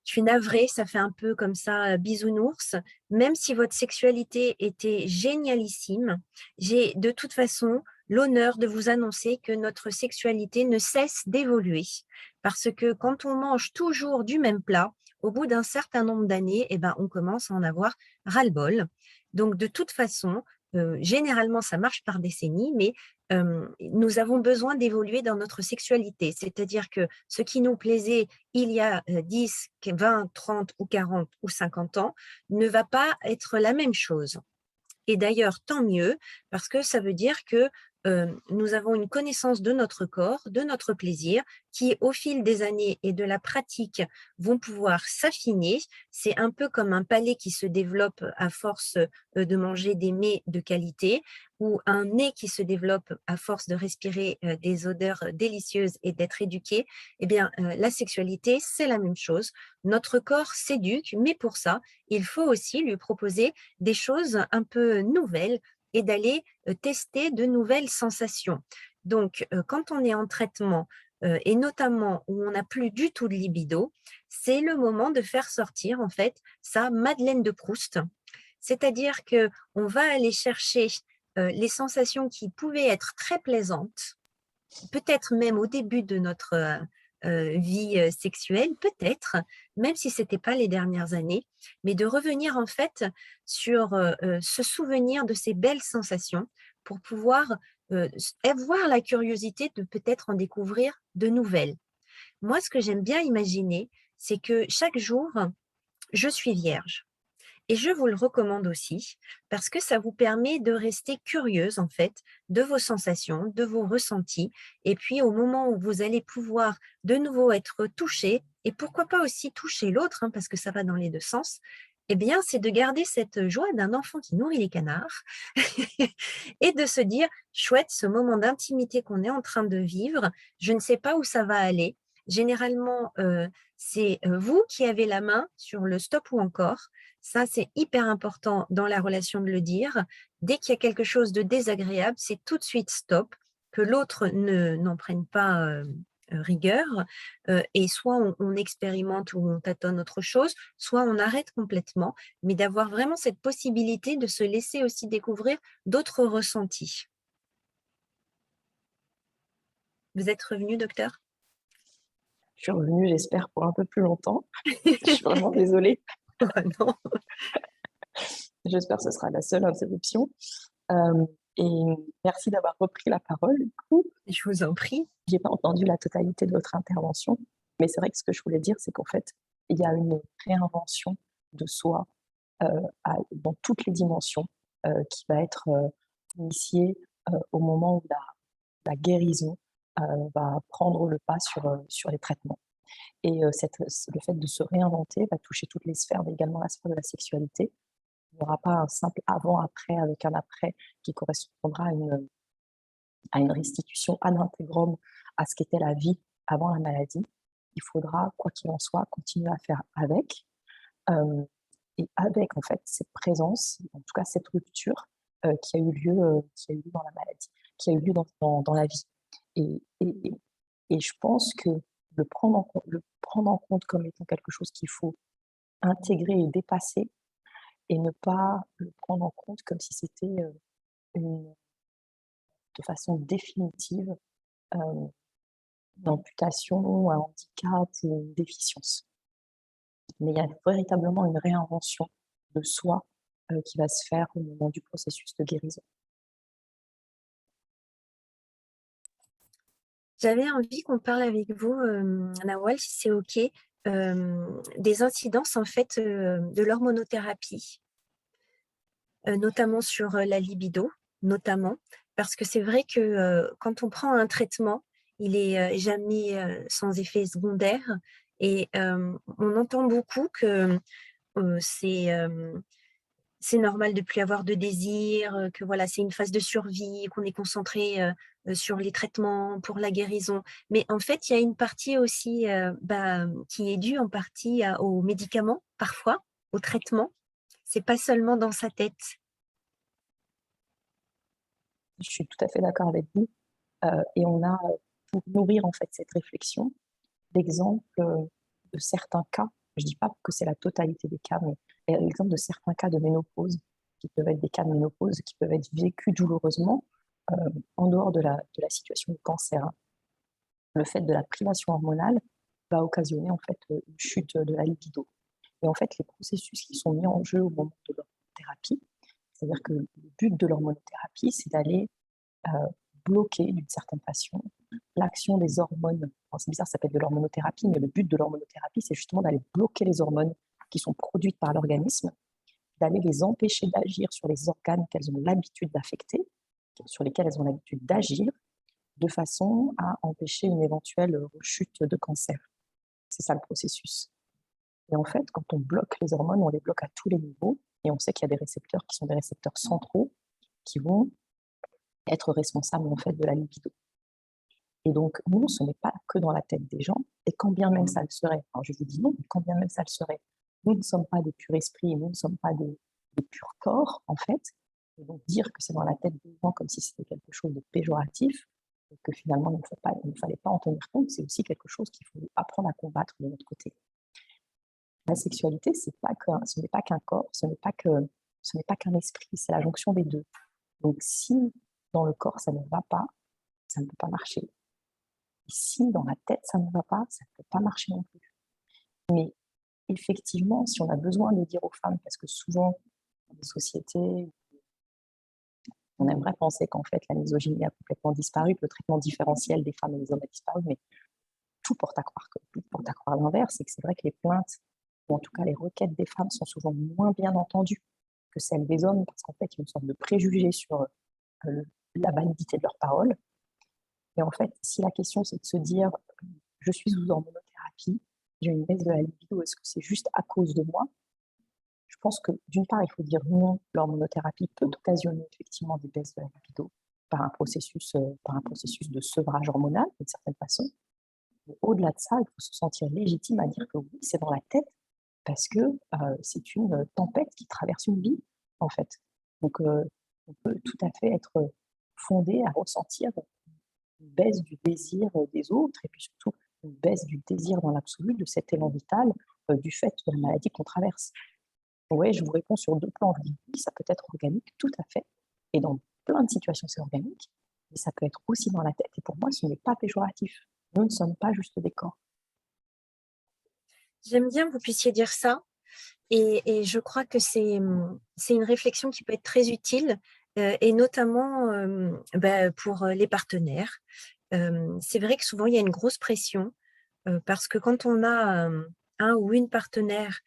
Je suis navrée, ça fait un peu comme ça bisounours. Même si votre sexualité était génialissime, j'ai de toute façon l'honneur de vous annoncer que notre sexualité ne cesse d'évoluer. Parce que quand on mange toujours du même plat, au bout d'un certain nombre d'années, eh ben, on commence à en avoir ras-le-bol. Donc, de toute façon, généralement, ça marche par décennies, mais nous avons besoin d'évoluer dans notre sexualité. C'est-à-dire que ce qui nous plaisait il y a 10, 20, 30 ou 40 ou 50 ans ne va pas être la même chose. Et d'ailleurs, tant mieux, parce que ça veut dire que nous avons une connaissance de notre corps, de notre plaisir, qui au fil des années et de la pratique vont pouvoir s'affiner. C'est un peu comme un palais qui se développe à force de manger des mets de qualité, ou un nez qui se développe à force de respirer des odeurs délicieuses et d'être éduqué. Eh bien, la sexualité, c'est la même chose. Notre corps s'éduque, mais pour ça, il faut aussi lui proposer des choses un peu nouvelles et d'aller tester de nouvelles sensations. Donc, quand on est en traitement, et notamment où on n'a plus du tout de libido, c'est le moment de faire sortir en fait sa Madeleine de Proust. C'est-à-dire qu'on va aller chercher les sensations qui pouvaient être très plaisantes, peut-être même au début de notre vie sexuelle, peut-être, même si ce n'était pas les dernières années, mais de revenir en fait sur ce souvenir de ces belles sensations pour pouvoir avoir la curiosité de peut-être en découvrir de nouvelles. Moi, ce que j'aime bien imaginer, c'est que chaque jour, je suis vierge. Et je vous le recommande aussi parce que ça vous permet de rester curieuse en fait de vos sensations, de vos ressentis. Et puis au moment où vous allez pouvoir de nouveau être touché, et pourquoi pas aussi toucher l'autre, hein, parce que ça va dans les deux sens, eh bien c'est de garder cette joie d'un enfant qui nourrit les canards et de se dire, chouette, ce moment d'intimité qu'on est en train de vivre, je ne sais pas où ça va aller. Généralement, c'est vous qui avez la main sur le stop ou encore. Ça, c'est hyper important dans la relation de le dire. Dès qu'il y a quelque chose de désagréable, c'est tout de suite stop, que l'autre n'en prenne pas rigueur. Et soit on expérimente ou on tâtonne autre chose, soit on arrête complètement, mais d'avoir vraiment cette possibilité de se laisser aussi découvrir d'autres ressentis. Vous êtes revenu, docteur? Je suis revenue, j'espère, pour un peu plus longtemps. Je suis vraiment désolée. Non. J'espère que ce sera la seule interruption. Et merci d'avoir repris la parole. Du coup, Je vous en prie. je n'ai pas entendu la totalité de votre intervention, mais c'est vrai que ce que je voulais dire, c'est qu'en fait, il y a une réinvention de soi dans toutes les dimensions qui va être initiée au moment où la guérison va prendre le pas sur les traitements. Et le fait de se réinventer va toucher toutes les sphères, mais également la sphère de la sexualité. Il n'y aura pas un simple avant-après avec un après qui correspondra à une restitution ad intégrum à ce qu'était la vie avant la maladie. Il faudra, quoi qu'il en soit, continuer à faire avec. Et avec, en fait, cette présence, en tout cas cette rupture qui a eu lieu dans la maladie, qui a eu lieu dans la vie. Et, et, et je pense que le prendre en compte comme étant quelque chose qu'il faut intégrer et dépasser, et ne pas le prendre en compte comme si c'était de façon définitive une amputation, un handicap ou une déficience. Mais il y a véritablement une réinvention de soi qui va se faire au moment du processus de guérison. J'avais envie qu'on parle avec vous, Nawal, si c'est OK, des incidences en fait de l'hormonothérapie, notamment sur la libido, notamment, parce que c'est vrai que quand on prend un traitement, il est jamais sans effet secondaire et on entend beaucoup que c'est normal de plus avoir de désir, que voilà, c'est une phase de survie, qu'on est concentré sur les traitements pour la guérison. Mais en fait, il y a une partie aussi qui est due en partie aux médicaments, parfois, aux traitements. C'est pas seulement dans sa tête. Je suis tout à fait d'accord avec vous. Et on a, pour nourrir en fait cette réflexion, l'exemple de certains cas. Je ne dis pas que c'est la totalité des cas, mais l'exemple de certains cas de ménopause, qui peuvent être des cas de ménopause, qui peuvent être vécus douloureusement en dehors de la situation de cancer. Le fait de la privation hormonale va occasionner en fait une chute de la libido. Et en fait, les processus qui sont mis en jeu au moment de l'hormonothérapie, c'est-à-dire que le but de l'hormonothérapie, c'est d'aller bloquer d'une certaine façon l'action des hormones. C'est bizarre, ça s'appelle de l'hormonothérapie, mais le but de l'hormonothérapie, c'est justement d'aller bloquer les hormones qui sont produites par l'organisme, d'aller les empêcher d'agir sur les organes qu'elles ont l'habitude d'affecter, sur lesquels elles ont l'habitude d'agir, de façon à empêcher une éventuelle rechute de cancer. C'est ça le processus. Et en fait, quand on bloque les hormones, on les bloque à tous les niveaux, et on sait qu'il y a des récepteurs qui sont des récepteurs centraux qui vont être responsables en fait de la libido. Et donc, non, ce n'est pas que dans la tête des gens, et quand bien même ça le serait, alors je vous dis non, mais quand bien même ça le serait, nous ne sommes pas des purs esprits, nous ne sommes pas des purs corps, en fait, et donc dire que c'est dans la tête des gens comme si c'était quelque chose de péjoratif, et que finalement il ne fallait pas en tenir compte, c'est aussi quelque chose qu'il faut apprendre à combattre de notre côté. La sexualité, ce n'est pas qu'un corps, ce n'est pas qu'un esprit, c'est la jonction des deux. Donc si dans le corps ça ne va pas, ça ne peut pas marcher. Et si dans la tête ça ne va pas, ça ne peut pas marcher non plus. Mais effectivement, si on a besoin de dire aux femmes, parce que souvent dans les sociétés, on aimerait penser qu'en fait la misogynie a complètement disparu, que le traitement différentiel des femmes et des hommes a disparu, mais tout porte à croire l'inverse, et que c'est vrai que les plaintes, ou en tout cas les requêtes des femmes sont souvent moins bien entendues que celles des hommes, parce qu'en fait, il y a une sorte de préjugé sur la validité de leurs paroles. Et en fait, si la question c'est de se dire je suis sous hormonothérapie, j'ai une baisse de la libido, est-ce que c'est juste à cause de moi? Je pense que d'une part, il faut dire non, l'hormonothérapie peut occasionner effectivement des baisses de la libido par un processus de sevrage hormonal, d'une certaine façon. Mais au-delà de ça, il faut se sentir légitime à dire que oui, c'est dans la tête, parce que c'est une tempête qui traverse une vie, en fait. Donc, on peut tout à fait être fondé à ressentir une baisse du désir des autres, et puis surtout une baisse du désir dans l'absolu, de cet élan vital, du fait de la maladie qu'on traverse. Oui, je vous réponds sur deux plans. Je dis oui, ça peut être organique, tout à fait. Et dans plein de situations, c'est organique, mais ça peut être aussi dans la tête. Et pour moi, ce n'est pas péjoratif. Nous ne sommes pas juste des corps. J'aime bien que vous puissiez dire ça Et je crois que c'est une réflexion qui peut être très utile, et notamment pour les partenaires. C'est vrai que souvent, il y a une grosse pression parce que quand on a un ou une partenaire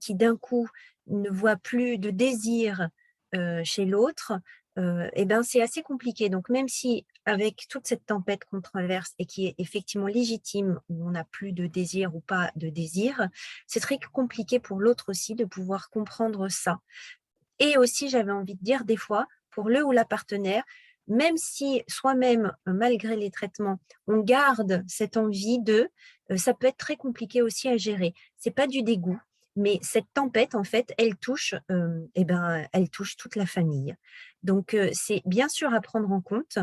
qui d'un coup ne voit plus de désir chez l'autre, et ben, c'est assez compliqué. Donc même si avec toute cette tempête qu'on traverse et qui est effectivement légitime, où on n'a plus de désir ou pas de désir, c'est très compliqué pour l'autre aussi de pouvoir comprendre ça. Et aussi, j'avais envie de dire, des fois, pour le ou la partenaire, même si soi-même, malgré les traitements, on garde cette envie de, ça peut être très compliqué aussi à gérer. C'est pas du dégoût, mais cette tempête, en fait, elle touche, elle touche toute la famille. Donc, c'est bien sûr à prendre en compte,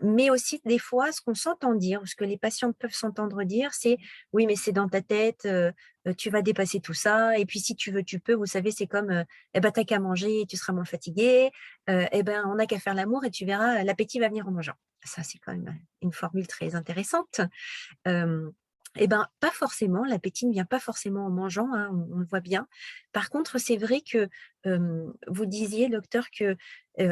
mais aussi des fois, ce qu'on s'entend dire, ou ce que les patientes peuvent s'entendre dire, c'est: «Oui, mais c'est dans ta tête, tu vas dépasser tout ça et puis si tu veux, tu peux». Vous savez, c'est comme, «Eh ben, tu qu'à manger et tu seras moins fatigué. Eh ben, on n'a qu'à faire l'amour et tu verras, l'appétit va venir en mangeant». Ça, c'est quand même, une formule très intéressante. Hem, et ben, pas forcément, l'appétit ne vient pas forcément en mangeant, hein, on le voit bien. Par contre, c'est vrai que, vous disiez docteur que,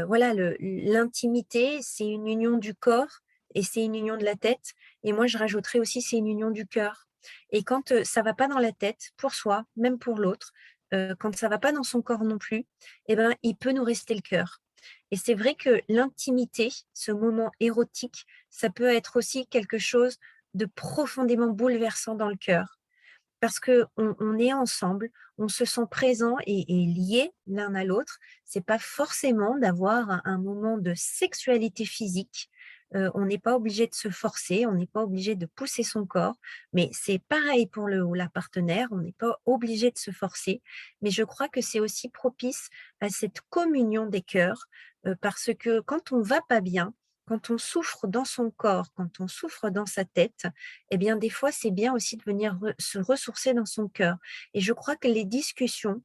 voilà l'intimité, c'est une union du corps et c'est une union de la tête et moi je rajouterais aussi c'est une union du cœur et quand, ça va pas dans la tête, pour soi, même pour l'autre, quand ça va pas dans son corps non plus, et ben, il peut nous rester le cœur et c'est vrai que l'intimité, ce moment érotique, ça peut être aussi quelque chose de profondément bouleversant dans le cœur. Parce qu'on est ensemble, on se sent présent et liés l'un à l'autre. C'est pas forcément d'avoir un moment de sexualité physique. On n'est pas obligé de se forcer, on n'est pas obligé de pousser son corps, mais c'est pareil pour le ou la partenaire, on n'est pas obligé de se forcer. Mais je crois que c'est aussi propice à cette communion des cœurs, parce que quand on va pas bien, quand on souffre dans son corps, quand on souffre dans sa tête, eh bien, des fois, c'est bien aussi de venir se ressourcer dans son cœur. Et je crois que les discussions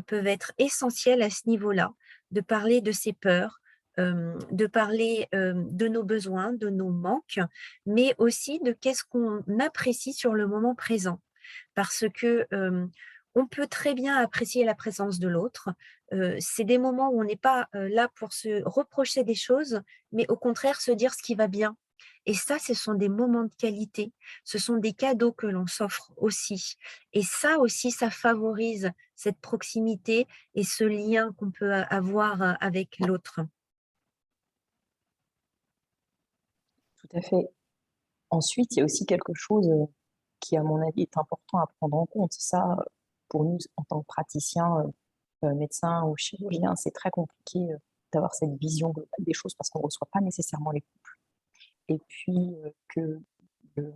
peuvent être essentielles à ce niveau-là, de parler de ses peurs, de parler de nos besoins, de nos manques, mais aussi de qu'est-ce qu'on apprécie sur le moment présent. Parce que on peut très bien apprécier la présence de l'autre. C'est des moments où on n'est pas là pour se reprocher des choses, mais au contraire se dire ce qui va bien. Et ça, ce sont des moments de qualité. Ce sont des cadeaux que l'on s'offre aussi. Et ça aussi, ça favorise cette proximité et ce lien qu'on peut avoir avec l'autre. Tout à fait. Ensuite, il y a aussi quelque chose qui, à mon avis, est important à prendre en compte. Ça, pour nous, en tant que praticiens, médecins ou chirurgiens, c'est très compliqué d'avoir cette vision globale des choses parce qu'on ne reçoit pas nécessairement les couples. Et puis, que le,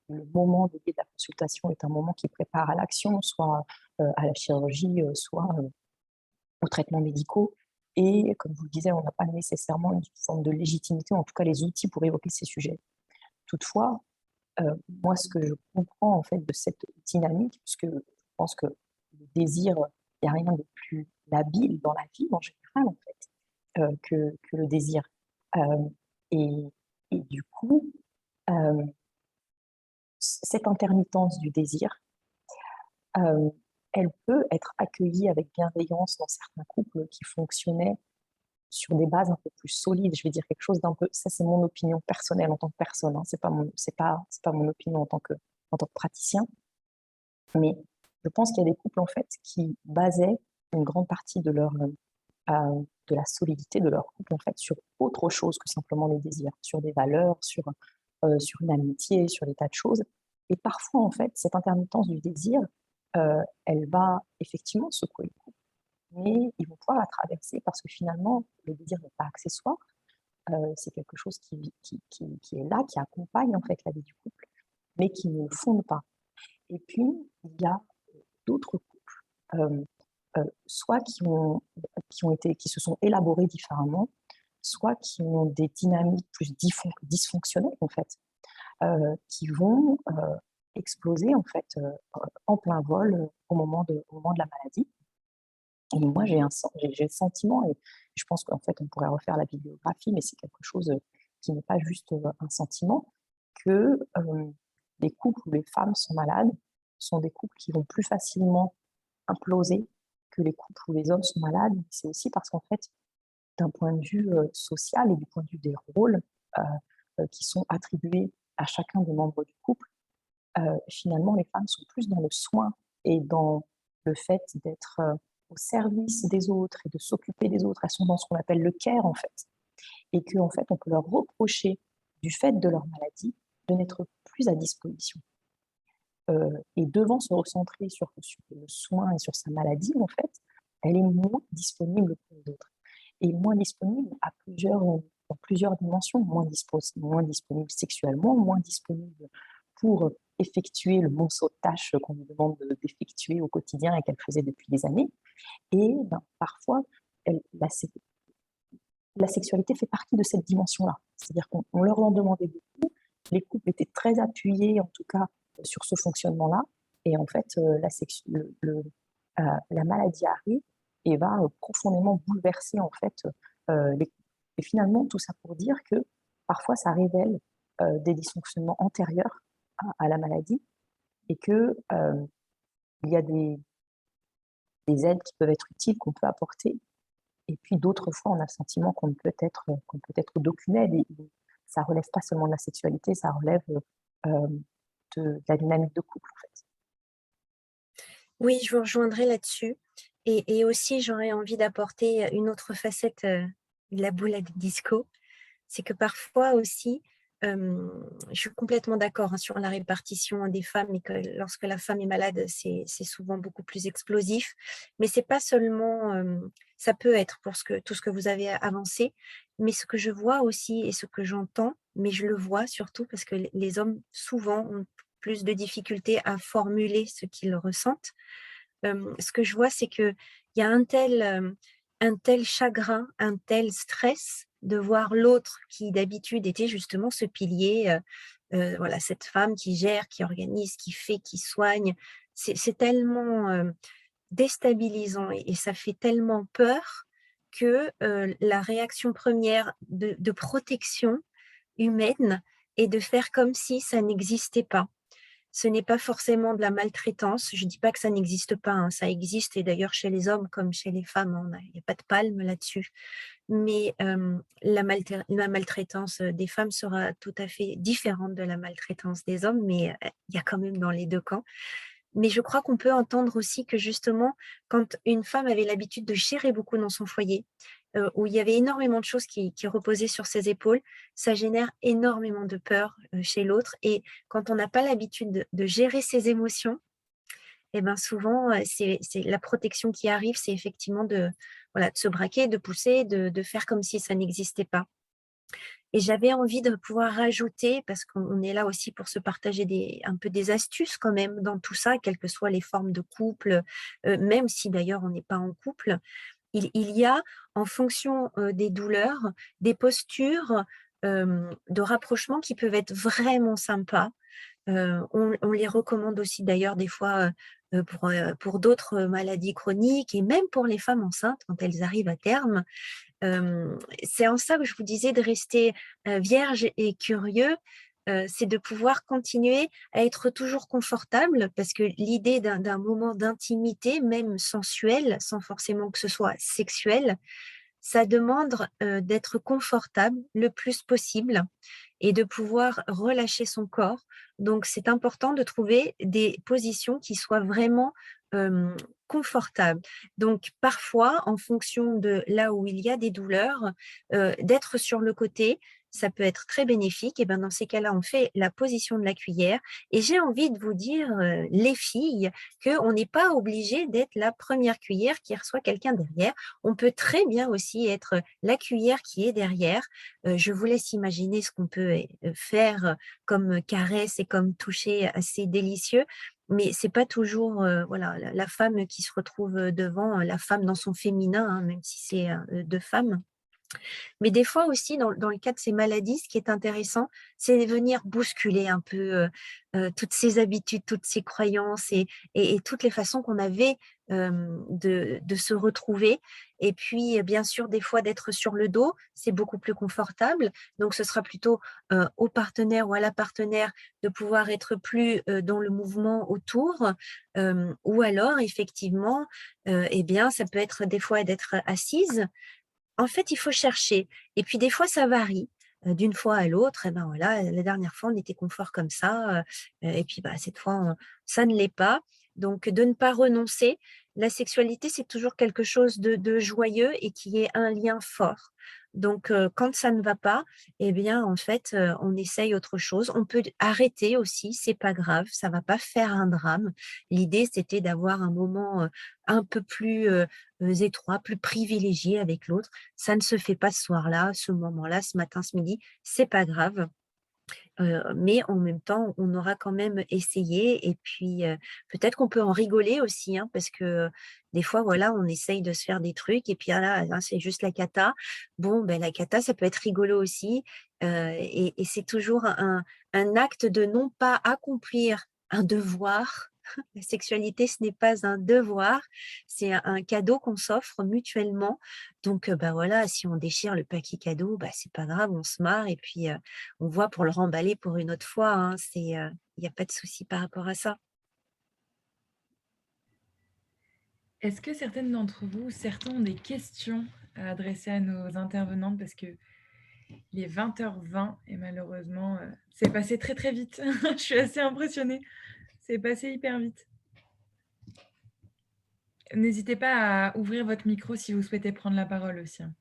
le moment de la consultation est un moment qui prépare à l'action, soit à la chirurgie, soit aux traitements médicaux. Et comme je vous le disais, on n'a pas nécessairement une forme de légitimité, en tout cas les outils pour évoquer ces sujets. Toutefois, moi, ce que je comprends en fait de cette dynamique, puisque je pense que le désir, il n'y a rien de plus labile dans la vie en général, en fait, que le désir. Euh, et, et du coup, euh, cette intermittence du désir, euh, elle peut être accueillie avec bienveillance dans certains couples qui fonctionnaient sur des bases un peu plus solides. Je vais dire quelque chose d'un peu, ça c'est mon opinion personnelle en tant que personne, hein. C'est pas mon opinion en tant que praticien, mais je pense qu'il y a des couples en fait qui basaient une grande partie de la solidité de leur couple en fait sur autre chose que simplement les désirs, sur des valeurs, sur une amitié, sur des tas de choses. Et parfois en fait cette intermittence du désir, elle va effectivement secouer le couple, mais ils vont pouvoir la traverser parce que finalement le désir n'est pas accessoire, c'est quelque chose qui est là, qui accompagne en fait la vie du couple, mais qui ne le fonde pas. Et puis, il y a d'autres couples, soit qui se sont élaborés différemment, soit qui ont des dynamiques plus dysfonctionnelles, en fait, qui vont exploser, en fait, en plein vol au moment de la maladie. Et moi, j'ai le sentiment, et je pense qu'en fait, on pourrait refaire la bibliographie, mais c'est quelque chose qui n'est pas juste un sentiment, que les couples où les femmes sont malades sont des couples qui vont plus facilement implosé que les couples où les hommes sont malades. C'est aussi parce qu'en fait, d'un point de vue social et du point de vue des rôles qui sont attribués à chacun des membres du couple, finalement, les femmes sont plus dans le soin et dans le fait d'être au service des autres et de s'occuper des autres. Elles sont dans ce qu'on appelle le care, en fait. Et qu'en fait, on peut leur reprocher, du fait de leur maladie, de n'être plus à disposition. Et devant se recentrer sur le soin et sur sa maladie, en fait, elle est moins disponible pour les autres. Et moins disponible dans plusieurs dimensions, moins disponible sexuellement, moins disponible pour effectuer le monceau de tâches qu'on lui demande d'effectuer au quotidien et qu'elle faisait depuis des années. Et parfois, la sexualité fait partie de cette dimension-là. C'est-à-dire qu'on leur en demandait beaucoup, les couples étaient très appuyés, en tout cas, sur ce fonctionnement-là, et en fait, la maladie arrive et va profondément bouleverser, en fait, les couples. Et finalement, tout ça pour dire que parfois, ça révèle des dysfonctionnements antérieurs à la maladie, et que il y a des aides qui peuvent être utiles, qu'on peut apporter. Et puis d'autres fois, on a le sentiment qu'on peut être d'aucune aide. Et ça relève pas seulement de la sexualité, ça relève de la dynamique de couple, en fait. Oui, je vous rejoindrai là-dessus. Et aussi, j'aurais envie d'apporter une autre facette de la boule à disco. C'est que parfois aussi, je suis complètement d'accord sur la répartition des femmes et que lorsque la femme est malade, c'est souvent beaucoup plus explosif. Mais c'est pas seulement, ça peut être pour tout ce que vous avez avancé, mais ce que je vois aussi et ce que j'entends, mais je le vois surtout parce que les hommes souvent ont plus de difficultés à formuler ce qu'ils ressentent. Ce que je vois, c'est qu'il y a un tel chagrin, un tel stress de voir l'autre qui d'habitude était justement ce pilier, voilà, cette femme qui gère, qui organise, qui fait, qui soigne. C'est tellement, déstabilisant et ça fait tellement peur que, la réaction première de protection humaine est de faire comme si ça n'existait pas. Ce n'est pas forcément de la maltraitance. Je ne dis pas que ça n'existe pas, hein, ça existe et d'ailleurs chez les hommes comme chez les femmes, il n'y a pas de palme là-dessus. Mais la maltraitance des femmes sera tout à fait différente de la maltraitance des hommes, mais il y a quand même dans les 2 camps. Mais je crois qu'on peut entendre aussi que justement, quand une femme avait l'habitude de gérer beaucoup dans son foyer, où il y avait énormément de choses qui reposaient sur ses épaules, ça génère énormément de peur chez l'autre. Et quand on n'a pas l'habitude de gérer ses émotions, et ben souvent, c'est la protection qui arrive, c'est effectivement voilà, de se braquer, de pousser, de faire comme si ça n'existait pas. Et j'avais envie de pouvoir rajouter, parce qu'on est là aussi pour se partager un peu des astuces quand même dans tout ça, quelles que soient les formes de couple, même si d'ailleurs on n'est pas en couple. Il y a, en fonction des douleurs, des postures de rapprochement qui peuvent être vraiment sympas. On les recommande aussi d'ailleurs des fois pour d'autres maladies chroniques et même pour les femmes enceintes quand elles arrivent à terme. C'est en ça que je vous disais de rester, vierge et curieux, c'est de pouvoir continuer à être toujours confortable parce que l'idée d'un moment d'intimité, même sensuel, sans forcément que ce soit sexuel, ça demande, d'être confortable le plus possible et de pouvoir relâcher son corps. Donc c'est important de trouver des positions qui soient vraiment, confortables. Donc parfois, en fonction de là où il y a des douleurs, d'être sur le côté, ça peut être très bénéfique et ben, dans ces cas-là, on fait la position de la cuillère et j'ai envie de vous dire, les filles, qu'on n'est pas obligé d'être la première cuillère qui reçoit quelqu'un derrière. On peut très bien aussi être la cuillère qui est derrière. Je vous laisse imaginer ce qu'on peut faire comme caresse et comme toucher assez délicieux. Mais c'est pas toujours voilà, la femme qui se retrouve devant, la femme dans son féminin, hein, même si c'est 2 femmes. Mais des fois aussi, dans le cas de ces maladies, ce qui est intéressant, c'est de venir bousculer un peu toutes ces habitudes, toutes ces croyances et toutes les façons qu'on avait de se retrouver. Et puis, bien sûr, des fois, d'être sur le dos, c'est beaucoup plus confortable. Donc, ce sera plutôt au partenaire ou à la partenaire de pouvoir être plus dans le mouvement autour. Ou alors, effectivement, eh bien, ça peut être des fois d'être assise. En fait, il faut chercher. Et puis, des fois, ça varie. D'une fois à l'autre, et ben voilà, la dernière fois, on était confort comme ça, et puis bah, cette fois, ça ne l'est pas. Donc, de ne pas renoncer. La sexualité, c'est toujours quelque chose de joyeux et qui est un lien fort. Donc, quand ça ne va pas, eh bien, en fait, on essaye autre chose. On peut arrêter aussi, c'est pas grave, ça va pas faire un drame. L'idée, c'était d'avoir un moment un peu plus étroit, plus privilégié avec l'autre. Ça ne se fait pas ce soir-là, ce moment-là, ce matin, ce midi, c'est pas grave. Mais en même temps, on aura quand même essayé et puis, peut-être qu'on peut en rigoler aussi, hein, parce que des fois, voilà, on essaye de se faire des trucs et puis, ah là, c'est juste la cata. Bon, ben, la cata, ça peut être rigolo aussi, et c'est toujours un acte de non pas accomplir un devoir. La sexualité, ce n'est pas un devoir, c'est un cadeau qu'on s'offre mutuellement. Donc, bah, voilà, si on déchire le paquet cadeau, bah, c'est pas grave, on se marre et puis, on voit pour le remballer pour une autre fois, hein, il y a pas de souci par rapport à ça. Est-ce que certaines d'entre vous, certains ont des questions à adresser à nos intervenantes? Parce que il est 20h20 et malheureusement, c'est passé très, très vite. Je suis assez impressionnée. C'est passé hyper vite. N'hésitez pas à ouvrir votre micro si vous souhaitez prendre la parole aussi, hein.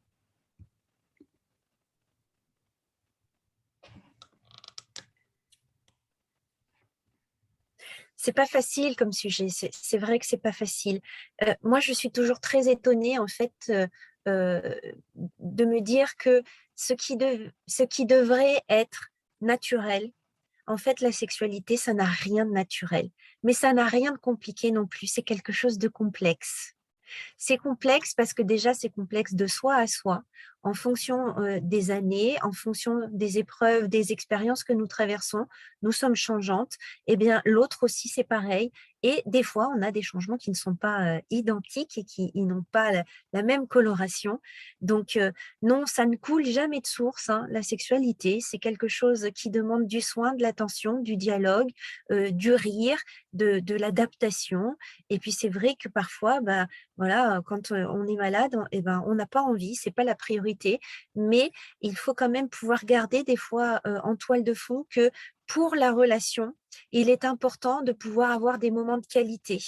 C'est pas facile comme sujet, c'est vrai que c'est pas facile. Moi, je suis toujours très étonnée en fait, heu, de me dire que ce qui devrait être naturel, en fait, la sexualité, ça n'a rien de naturel. Mais ça n'a rien de compliqué non plus, c'est quelque chose de complexe. C'est complexe parce que déjà, c'est complexe de soi à soi, en fonction, des années, en fonction des épreuves, des expériences que nous traversons. Nous sommes changeantes et bien l'autre aussi, c'est pareil et des fois, on a des changements qui ne sont pas, identiques et qui ils n'ont pas la même coloration. Donc, non, ça ne coule jamais de source, hein, la sexualité. C'est quelque chose qui demande du soin, de l'attention, du dialogue, du rire, de l'adaptation et puis c'est vrai que parfois, bah, voilà, quand, on est malade, et ben, on n'a pas envie, c'est pas la priorité, mais il faut quand même pouvoir garder des fois, en toile de fond que pour la relation, il est important de pouvoir avoir des moments de qualité,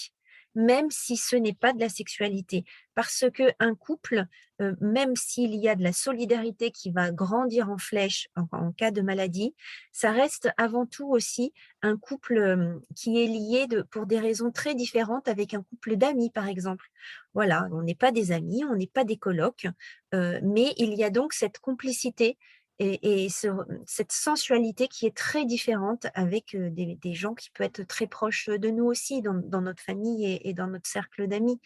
même si ce n'est pas de la sexualité. Parce qu'un couple, même s'il y a de la solidarité qui va grandir en flèche en cas de maladie, ça reste avant tout aussi un couple, qui est lié pour des raisons très différentes avec un couple d'amis, par exemple. Voilà, on n'est pas des amis, on n'est pas des colocs, mais il y a donc cette complicité et cette sensualité qui est très différente avec, des gens qui peuvent être très proches de nous aussi dans notre famille et dans notre cercle d'amis.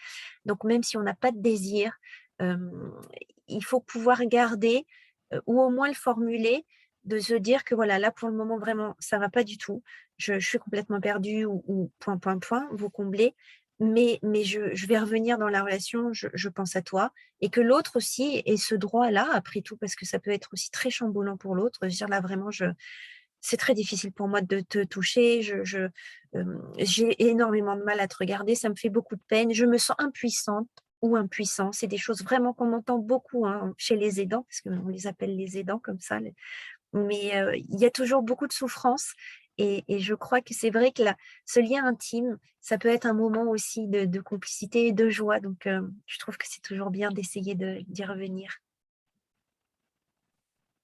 Donc même si on n'a pas de désir, hem, il faut pouvoir garder, ou au moins le formuler, de se dire que voilà, là pour le moment vraiment ça va pas du tout. Je suis complètement perdue ou point, point, point, vous comblez, mais je vais revenir dans la relation, je pense à toi et que l'autre aussi ait ce droit-là après tout, parce que ça peut être aussi très chamboulant pour l'autre, de se dire: «Là vraiment c'est très difficile pour moi de te toucher, j'ai énormément de mal à te regarder, ça me fait beaucoup de peine, je me sens impuissante ou impuissant». C'est des choses vraiment qu'on entend beaucoup, hein, chez les aidants, parce qu'on les appelle les aidants comme ça, mais il y a toujours beaucoup de souffrance et je crois que c'est vrai que ce lien intime, ça peut être un moment aussi de complicité et de joie, donc je trouve que c'est toujours bien d'essayer d'y revenir.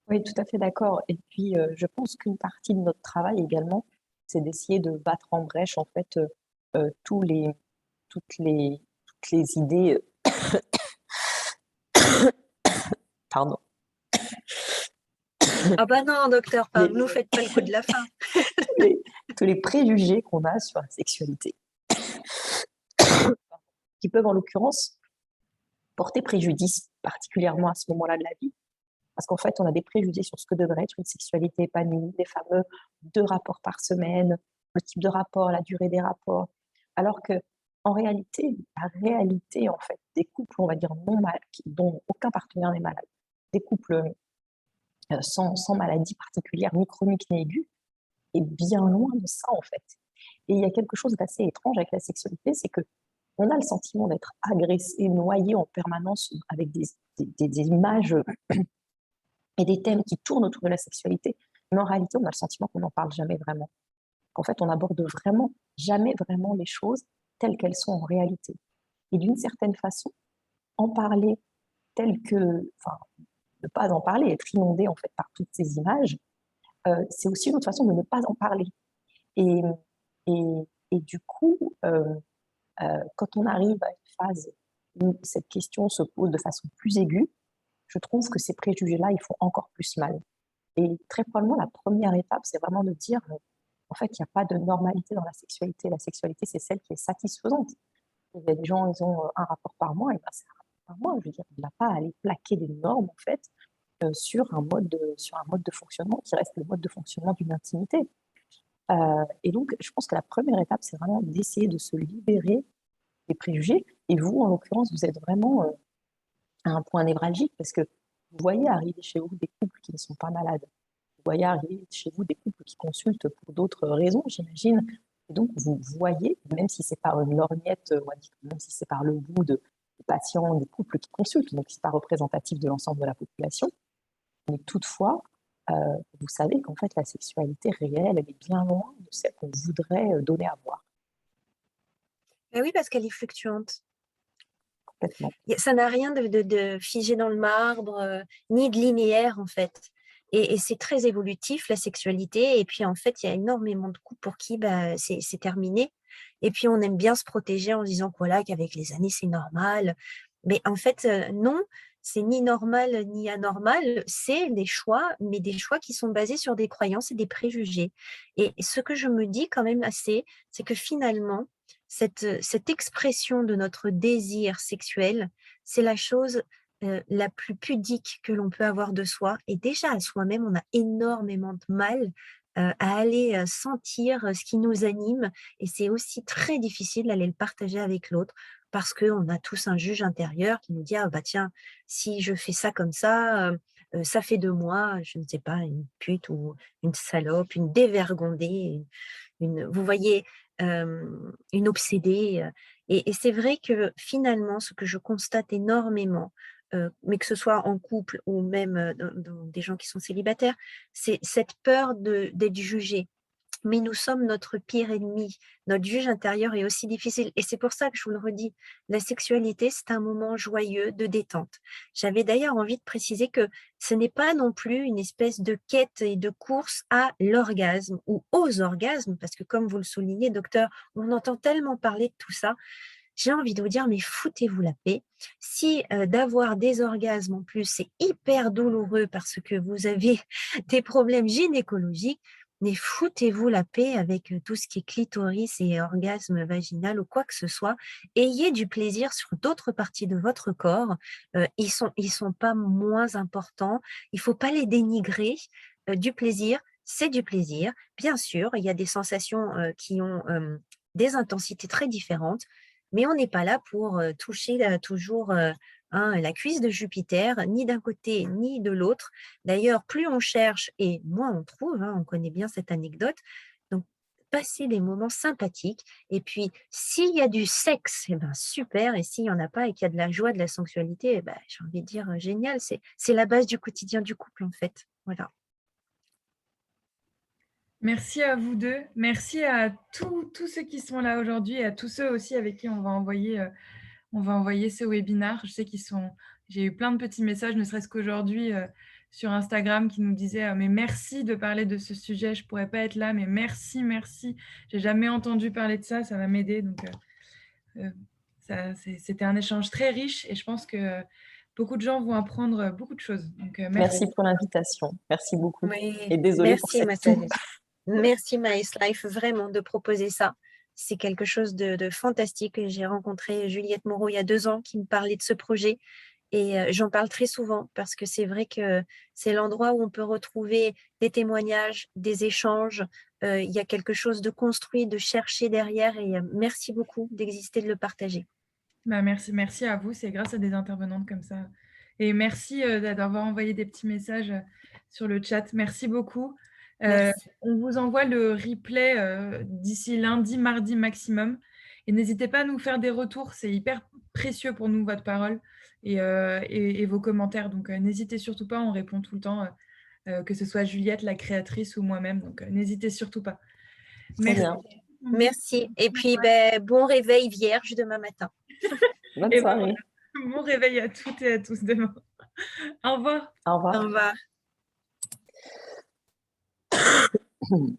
Oui, tout à fait d'accord. Et puis, je pense qu'une partie de notre travail également, c'est d'essayer de battre en brèche, en fait, tous les, toutes les idées, pardon, Ah bah non docteur, les, nous faites pas le coup de la faim. tous les, tous les préjugés qu'on a sur la sexualité, qui peuvent en l'occurrence porter préjudice, particulièrement à ce moment-là de la vie. Parce qu'en fait, on a des préjugés sur ce que devrait être une sexualité épanouie, les fameux 2 rapports par semaine, le type de rapport, la durée des rapports. Alors que, en réalité, la réalité en fait des couples, on va dire non malades, dont aucun partenaire n'est malade, des couples sans maladie particulière, ni chronique ni aiguë, est bien loin de ça en fait. Et il y a quelque chose d'assez étrange avec la sexualité, c'est que on a le sentiment d'être agressé, noyé en permanence avec des images et des thèmes qui tournent autour de la sexualité, mais en réalité, on a le sentiment qu'on n'en parle jamais vraiment. Qu'en fait, on n'aborde vraiment jamais vraiment les choses telles qu'elles sont en réalité. Et d'une certaine façon, en parler tel que, enfin, ne pas en parler, être inondé en fait par toutes ces images, c'est aussi une autre façon de ne pas en parler. Et, et, et du coup, quand on arrive à une phase où cette question se pose de façon plus aiguë, je trouve que ces préjugés-là, ils font encore plus mal. Et très probablement, la première étape, c'est vraiment de dire, en fait, il n'y a pas de normalité dans la sexualité. La sexualité, c'est celle qui est satisfaisante. Il y a des gens, ils ont un rapport par mois, et ben c'est un rapport par mois. Je veux dire, on n'a pas à aller plaquer des normes, en fait, sur un mode de fonctionnement qui reste le mode de fonctionnement d'une intimité. Et donc, je pense que la première étape, c'est vraiment d'essayer de se libérer des préjugés. Et vous, en l'occurrence, vous êtes vraiment à un point névralgique parce que vous voyez arriver chez vous des couples qui ne sont pas malades. Vous voyez arriver chez vous des couples qui consultent pour d'autres raisons, j'imagine. Et donc, vous voyez, même si c'est par une lorgnette, même si c'est par le bout de patients, des couples qui consultent, donc c'est pas représentatif de l'ensemble de la population, mais toutefois, vous savez qu'en fait, la sexualité réelle, elle est bien loin de celle qu'on voudrait donner à voir. Ben oui, parce qu'elle est fluctuante. Complètement. Ça n'a rien de figé dans le marbre, ni de linéaire, en fait. Et c'est très évolutif, la sexualité. Et puis, en fait, il y a énormément de couples pour qui c'est terminé. Et puis, on aime bien se protéger en disant que, voilà, qu'avec les années, c'est normal. Mais en fait, non, c'est ni normal ni anormal. C'est des choix, mais des choix qui sont basés sur des croyances et des préjugés. Et ce que je me dis quand même assez, c'est que finalement, cette expression de notre désir sexuel, c'est la chose la plus pudique que l'on peut avoir de soi. Et déjà, à soi-même, on a énormément de mal à aller sentir ce qui nous anime. Et c'est aussi très difficile d'aller le partager avec l'autre parce qu'on a tous un juge intérieur qui nous dit: «Ah bah tiens, si je fais ça comme ça fait de moi, je ne sais pas, une pute ou une salope, une dévergondée, vous voyez, une obsédée, et c'est vrai que finalement, ce que je constate énormément, mais que ce soit en couple ou même, dans des gens qui sont célibataires, c'est cette peur d'être jugé. Mais nous sommes notre pire ennemi. Notre juge intérieur est aussi difficile et c'est pour ça que je vous le redis, la sexualité, c'est un moment joyeux de détente. J'avais d'ailleurs envie de préciser que ce n'est pas non plus une espèce de quête et de course à l'orgasme ou aux orgasmes, parce que comme vous le soulignez, docteur, on entend tellement parler de tout ça. J'ai envie de vous dire, mais foutez-vous la paix. Si d'avoir des orgasmes en plus, c'est hyper douloureux parce que vous avez des problèmes gynécologiques, mais foutez-vous la paix avec tout ce qui est clitoris et orgasme vaginal ou quoi que ce soit. Ayez du plaisir sur d'autres parties de votre corps. Ils sont pas moins importants. Il faut pas les dénigrer. Du plaisir, c'est du plaisir. Bien sûr, il y a des sensations qui ont des intensités très différentes, mais on n'est pas là pour toucher toujours la cuisse de Jupiter, ni d'un côté ni de l'autre. D'ailleurs, plus on cherche et moins on trouve, on connaît bien cette anecdote. Donc, passer des moments sympathiques. Et puis, s'il y a du sexe, eh ben, super. Et s'il n'y en a pas et qu'il y a de la joie, de la sensualité, eh ben, j'ai envie de dire génial. C'est la base du quotidien du couple, en fait. Voilà. Merci à vous deux. Merci à tous ceux qui sont là aujourd'hui et à tous ceux aussi avec qui on va envoyer ce webinaire. Je sais j'ai eu plein de petits messages, ne serait-ce qu'aujourd'hui sur Instagram, qui nous disaient mais merci de parler de ce sujet, je pourrais pas être là, mais merci, merci. J'ai jamais entendu parler de ça, ça va m'aider. Donc c'était un échange très riche et je pense que beaucoup de gens vont apprendre beaucoup de choses. Donc merci. Merci pour l'invitation. Merci beaucoup. Oui, Et désolée pour cette toux. Merci Maïs Life, vraiment, de proposer ça. C'est quelque chose de fantastique. J'ai rencontré Juliette Moreau il y a 2 ans qui me parlait de ce projet Et j'en parle très souvent parce que c'est vrai que c'est l'endroit où on peut retrouver des témoignages, des échanges. Il y a quelque chose de construit, de cherché derrière. Et merci beaucoup d'exister, de le partager. Bah, merci à vous. C'est grâce à des intervenantes comme ça. Et merci d'avoir envoyé des petits messages sur le chat. Merci beaucoup. Merci. On vous envoie le replay d'ici lundi, mardi maximum. Et n'hésitez pas à nous faire des retours. C'est hyper précieux pour nous, votre parole et vos commentaires. Donc, n'hésitez surtout pas. On répond tout le temps, que ce soit Juliette, la créatrice, ou moi-même. Donc, n'hésitez surtout pas. Très Merci. bien. Merci. Et puis, bon réveil vierge demain matin. Bonne Et ben, soirée. bon réveil à toutes et à tous demain. Au revoir. Au Au revoir. revoir.